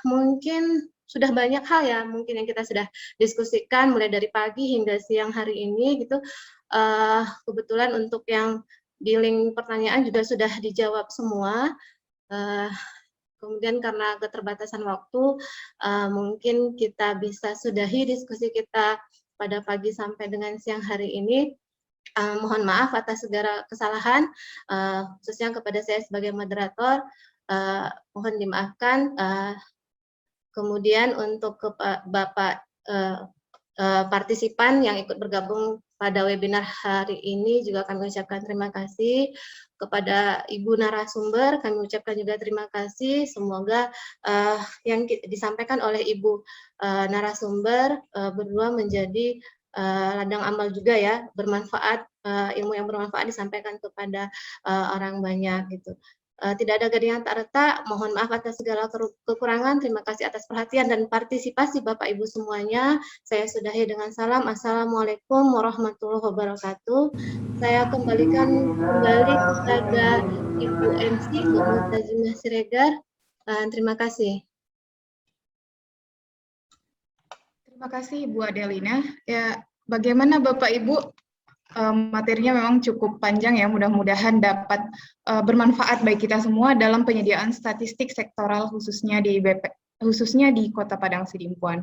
Mungkin sudah banyak hal ya mungkin yang kita sudah diskusikan mulai dari pagi hingga siang hari ini gitu. Kebetulan untuk yang di link pertanyaan juga sudah dijawab semua. Kemudian karena keterbatasan waktu, mungkin kita bisa sudahi diskusi kita pada pagi sampai dengan siang hari ini. Mohon maaf atas segala kesalahan, khususnya kepada saya sebagai moderator, mohon dimaafkan. Kemudian untuk Bapak partisipan yang ikut bergabung pada webinar hari ini juga kami ucapkan terima kasih. Kepada Ibu narasumber kami ucapkan juga terima kasih. Semoga yang disampaikan oleh Ibu narasumber berdua menjadi ladang amal juga ya, bermanfaat, ilmu yang bermanfaat disampaikan kepada orang banyak gitu. Tidak ada gading yang tak retak, mohon maaf atas segala kekurangan, terima kasih atas perhatian dan partisipasi Bapak Ibu semuanya. Saya sudahi dengan salam, Assalamualaikum warahmatullahi wabarakatuh. Saya kembalikan kembali kepada Ibu MC, Bu Multazimah Siregar. Terima kasih. Terima kasih Ibu Adelina. Ya, bagaimana Bapak Ibu? Materinya memang cukup panjang ya, mudah-mudahan dapat bermanfaat bagi kita semua dalam penyediaan statistik sektoral khususnya di Kota Padang Sidimpuan.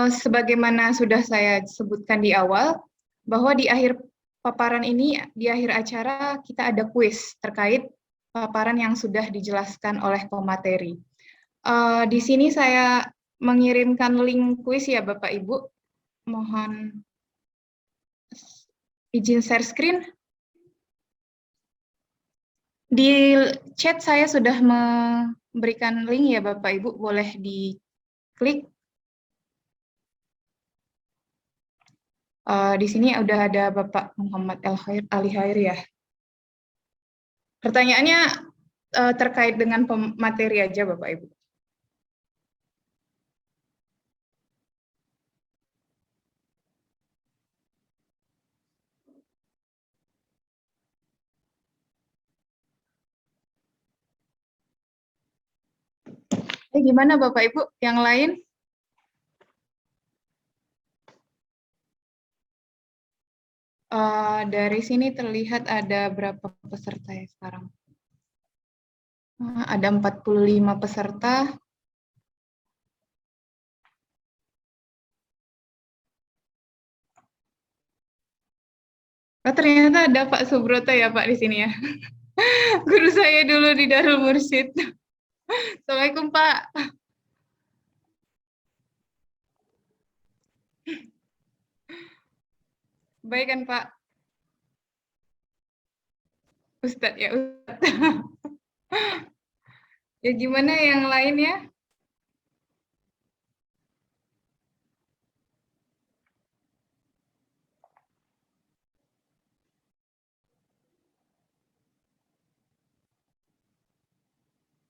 Sebagaimana sudah saya sebutkan di awal, bahwa di akhir paparan ini, di akhir acara kita ada kuis terkait paparan yang sudah dijelaskan oleh pemateri. Di sini saya mengirimkan link kuis ya Bapak Ibu, mohon izin share screen. Di chat saya sudah memberikan link ya Bapak Ibu, boleh diklik. Di sini udah ada Bapak Muhammad Ali Khair ya. Pertanyaannya terkait dengan materi aja Bapak Ibu. Gimana Bapak Ibu yang lain? Dari sini terlihat ada berapa peserta ya sekarang? Ada 45 peserta. Oh, ternyata ada Pak Subroto ya Pak di sini ya. Guru saya dulu di Darul Mursyid. Assalamualaikum Pak. Baik kan Pak? Ustadz ya Ustadz. Ya gimana yang lain ya?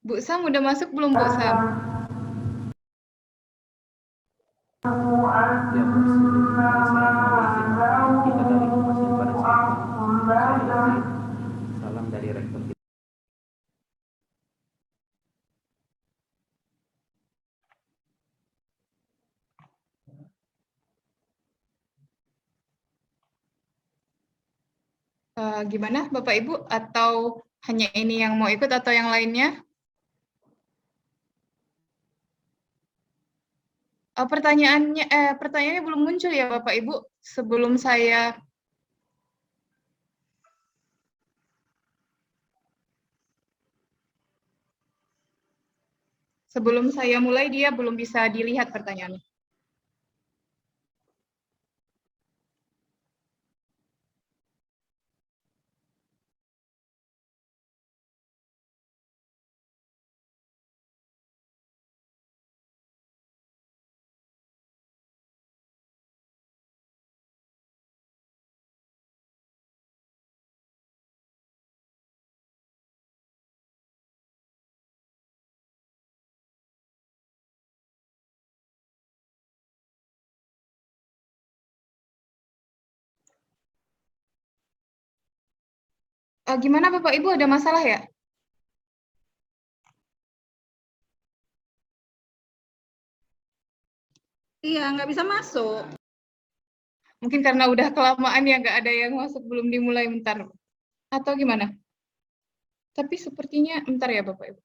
Bu Sam udah masuk belum Bu Sam? Ya, Bu, sebelumnya saya mau izin kita dari Humas yang pada saat saya salam dari Rektor. Gimana Bapak Ibu? Atau hanya ini yang mau ikut atau yang lainnya? Pertanyaannya belum muncul ya Bapak Ibu sebelum saya mulai dia belum bisa dilihat pertanyaannya. Gimana Bapak Ibu, ada masalah ya? Iya, nggak bisa masuk. Mungkin karena udah kelamaan ya nggak ada yang masuk, belum dimulai, bentar. Atau gimana? Tapi sepertinya, bentar ya Bapak Ibu.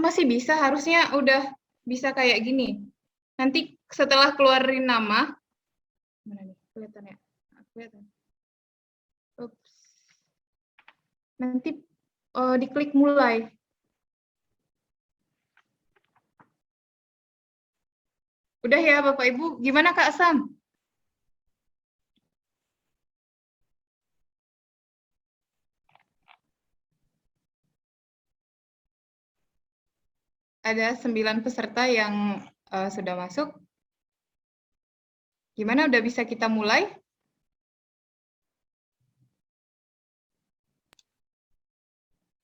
Masih bisa, harusnya udah bisa kayak gini. Nanti setelah keluarin nama, mana nih, kelihatan ya? Kelihatan. Ups. Nanti diklik mulai. Udah ya Bapak Ibu, gimana Kak Sam? Ada 9 peserta yang sudah masuk. Gimana, udah bisa kita mulai?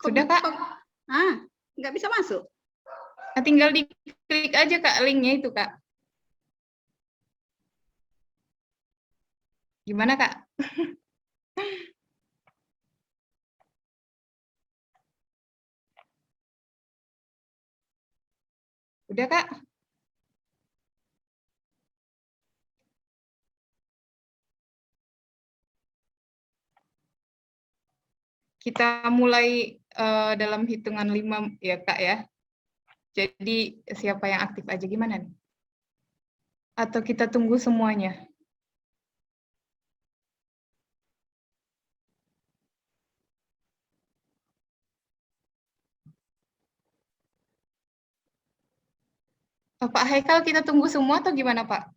Sudah Kak? Nggak bisa masuk. Nah, tinggal diklik aja Kak linknya itu Kak. Gimana Kak? Udah Kak? Kita mulai dalam hitungan 5 ya Kak ya. Jadi siapa yang aktif aja, gimana nih? Atau kita tunggu semuanya? Pak Haikal, kita tunggu semua atau gimana Pak?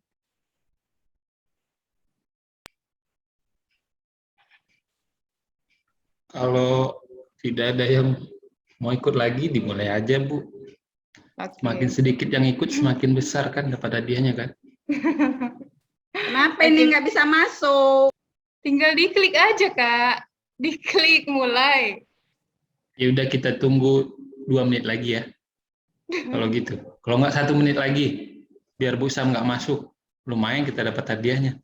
Kalau tidak ada yang mau ikut lagi, dimulai aja Bu. Okay. Semakin sedikit yang ikut, semakin besar kan dapat hadiahnya kan? Kenapa ini nggak bisa masuk? Tinggal diklik aja, Kak. Diklik mulai. Ya udah kita tunggu 2 menit lagi ya. Kalau gitu. Kalau nggak 1 menit lagi, biar Bu Sam nggak masuk. Lumayan kita dapat hadiahnya.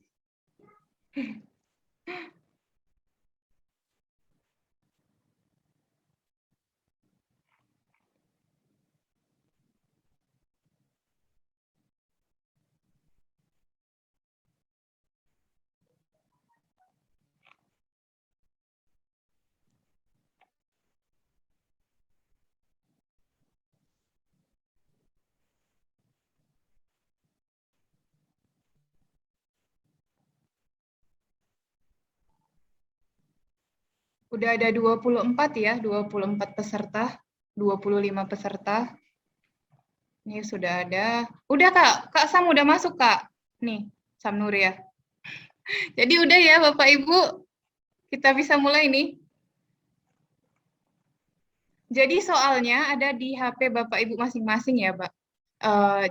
Udah ada 24 ya, 24 peserta, 25 peserta. Ini sudah ada. Udah, Kak. Kak Sam udah masuk, Kak. Nih, Sam Nur ya. Jadi udah ya, Bapak Ibu. Kita bisa mulai nih. Jadi soalnya ada di HP Bapak Ibu masing-masing ya, Pak.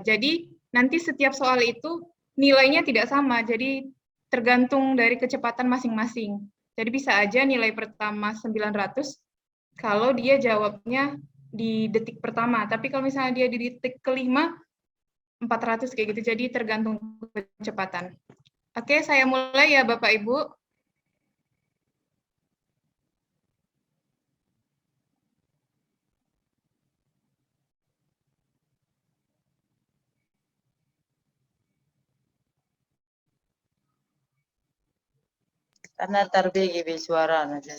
Jadi nanti setiap soal itu nilainya tidak sama, jadi tergantung dari kecepatan masing-masing. Jadi bisa aja nilai pertama 900 kalau dia jawabnya di detik pertama, tapi kalau misalnya dia di detik kelima 400 kayak gitu, jadi tergantung kecepatan. Oke, saya mulai ya Bapak Ibu. Karena terbigi suara nanti.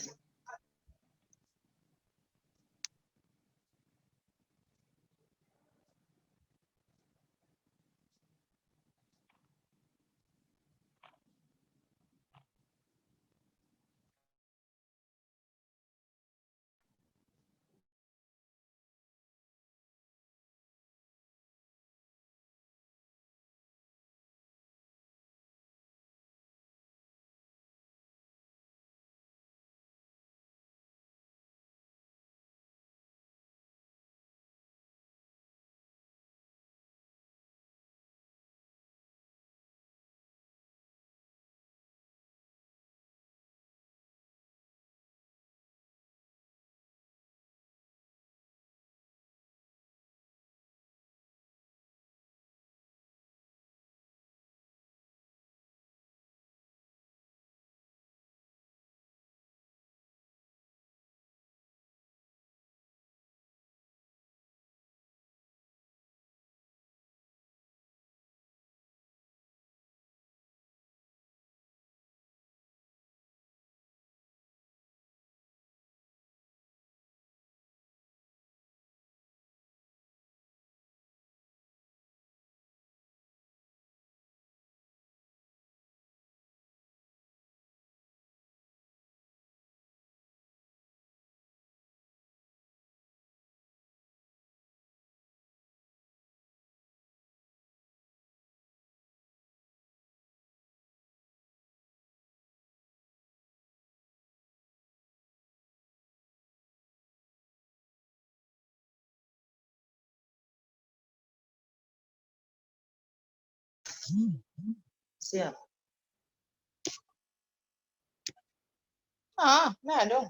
Siap. Nah dong.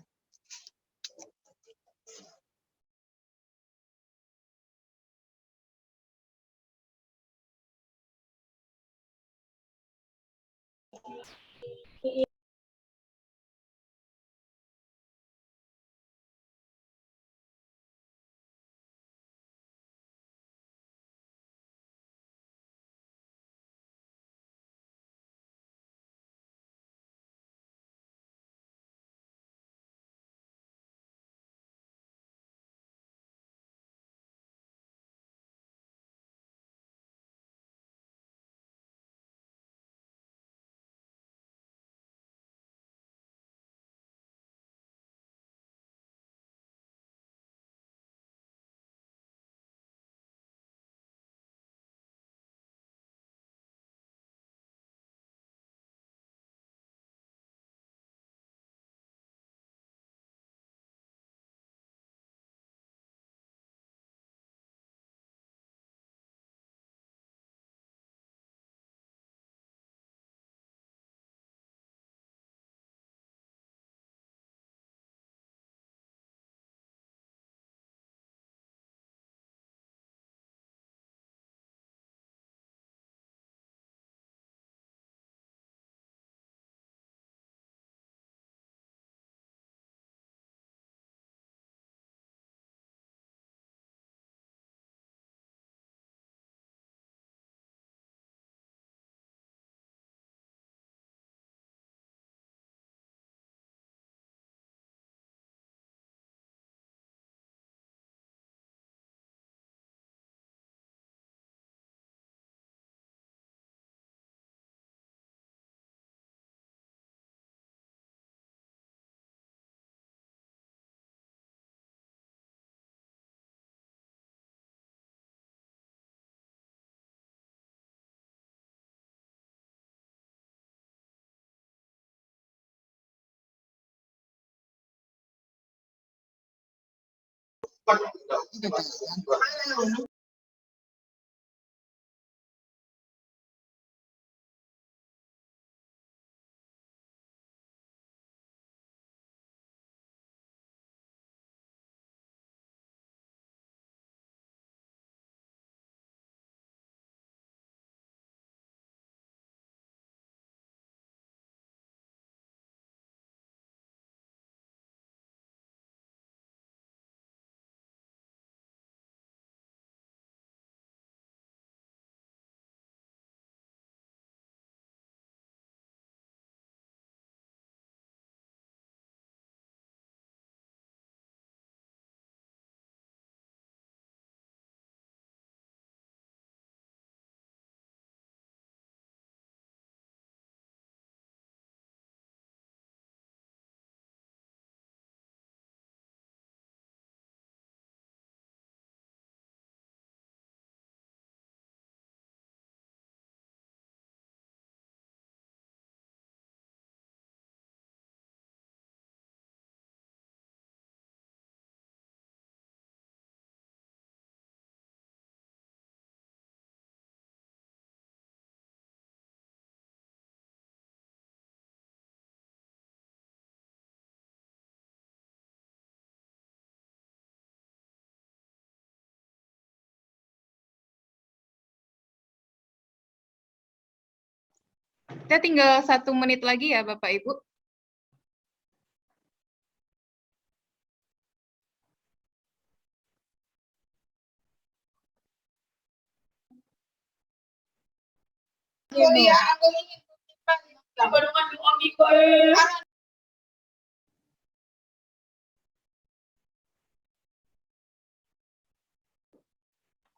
Kita tinggal 1 menit lagi ya Bapak Ibu.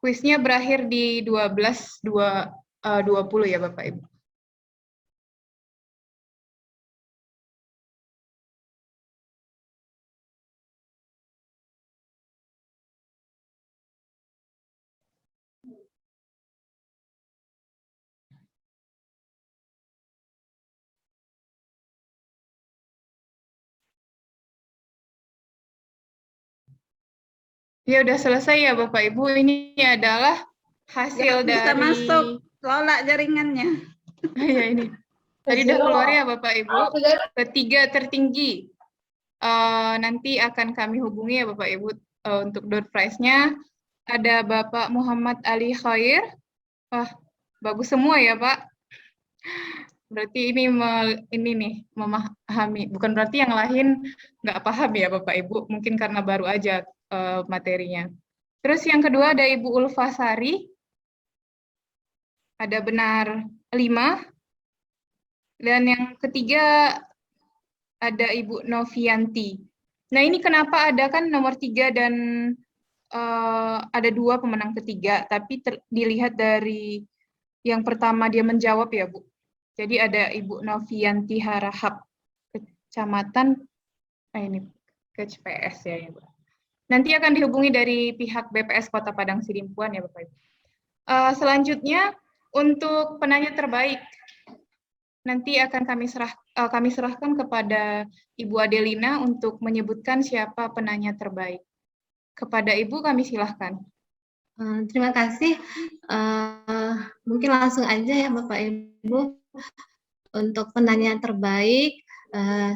Kuisnya berakhir di 12.20 ya Bapak Ibu. Ya udah selesai ya Bapak Ibu. Ini adalah hasil Bisa dari masuk, Lola jaringannya. ya ini. Tadi udah keluar ya Bapak Ibu. Ketiga tertinggi. Nanti akan kami hubungi ya Bapak Ibu untuk door prize-nya. Ada Bapak Muhammad Ali Khair. Wah, bagus semua ya Pak. Berarti ini nih memahami. Bukan berarti yang lain nggak paham ya Bapak Ibu. Mungkin karena baru aja materinya. Terus yang kedua ada Ibu Ulfasari. Ada benar 5. Dan yang ketiga ada Ibu Novianti. Nah ini kenapa ada kan nomor 3 dan ada 2 pemenang ketiga, tapi dilihat dari yang pertama dia menjawab ya Bu. Jadi ada Ibu Novianti Harahap, Kecamatan, ini KCPS ya Bu. Nanti akan dihubungi dari pihak BPS Kota Padang Sidimpuan ya Bapak Ibu. Selanjutnya untuk penanya terbaik, nanti akan kami serahkan kepada Ibu Adelina untuk menyebutkan siapa penanya terbaik. Kepada Ibu kami silahkan. Terima kasih. Mungkin langsung aja ya Bapak Ibu. Untuk penanya terbaik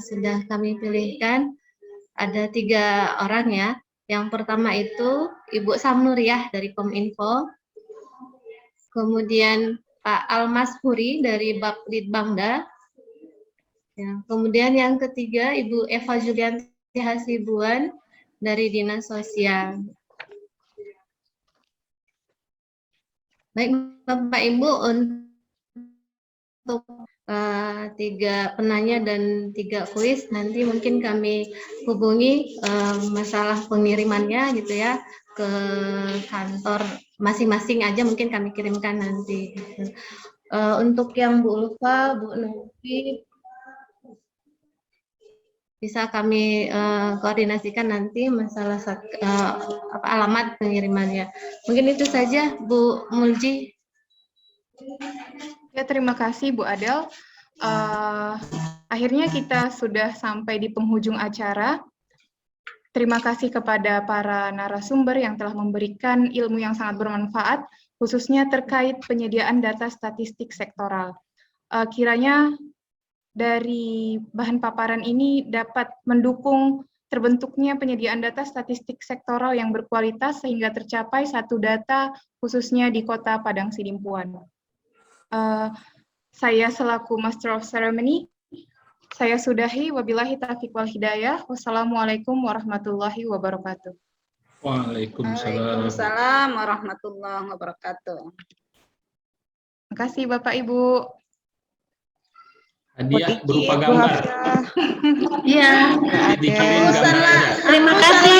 sudah kami pilihkan. Ada 3 orang ya. Yang pertama itu Ibu Samnuriah dari Kominfo. Kemudian Pak Almas Puri dari Baplitbangda. Ya, kemudian yang ketiga Ibu Eva Julianti Hasibuan dari Dinas Sosial. Baik Bapak Ibu, untuk 3 penanya dan 3 kuis nanti mungkin kami hubungi masalah pengirimannya gitu ya ke kantor masing-masing aja, mungkin kami kirimkan nanti. Untuk yang Bu Ulfa, Bu Novi bisa kami koordinasikan nanti masalah alamat pengirimannya. Mungkin itu saja Bu Mulji. Ya, terima kasih Bu Adel. Akhirnya kita sudah sampai di penghujung acara. Terima kasih kepada para narasumber yang telah memberikan ilmu yang sangat bermanfaat, khususnya terkait penyediaan data statistik sektoral. Kiranya dari bahan paparan ini dapat mendukung terbentuknya penyediaan data statistik sektoral yang berkualitas sehingga tercapai satu data khususnya di Kota Padang Sidimpuan. Saya selaku Master of Ceremony, saya sudahi, wabillahi taufiq wal hidayah. Wassalamualaikum warahmatullahi wabarakatuh. Waalaikumsalam. Waalaikumsalam warahmatullahi wabarakatuh. Terima kasih Bapak Ibu. Hadiah berupa gambar. Iya. Dikirim gambar aja. Terima kasih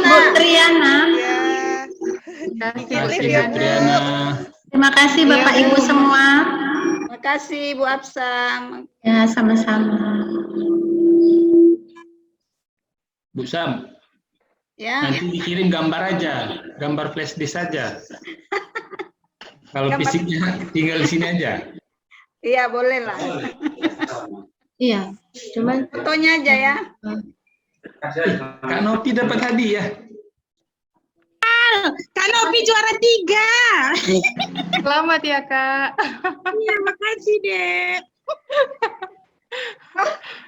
Bu Triana. Terima kasih Terima Bu kasih, Bu Triana. Triana. Terima kasih Bapak Ibu semua. Terima kasih Bu Absam. Ya, sama-sama. Bu Sam, Ya. nanti dikirim gambar aja, gambar flash disk saja. Kalau Gambar- fisiknya tinggal di sini aja. Iya, boleh lah. Iya, cuman Fotonya aja ya. Kak Nopi dapat hadiah. Kak Nopi juara 3. Selamat ya Kak. Iya, makasih Dek.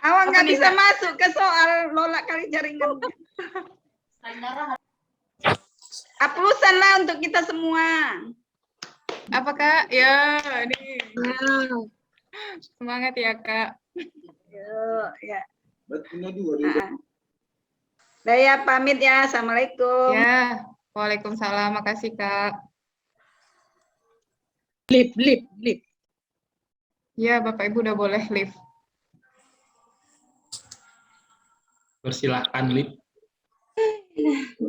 Awang nggak Apa nih, bisa Kak? masuk ke soal lola kali jaringan. Aplusan lah untuk kita semua. Apa Kak? Ya, ini. Semangat ya Kak. Yuk, ya. Dah ya, pamit ya. Assalamualaikum. Ya, Waalaikumsalam. Makasih Kak. Lip. Ya, Bapak Ibu udah boleh live. Persilahkan, Lip.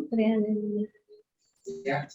Triana. Ya.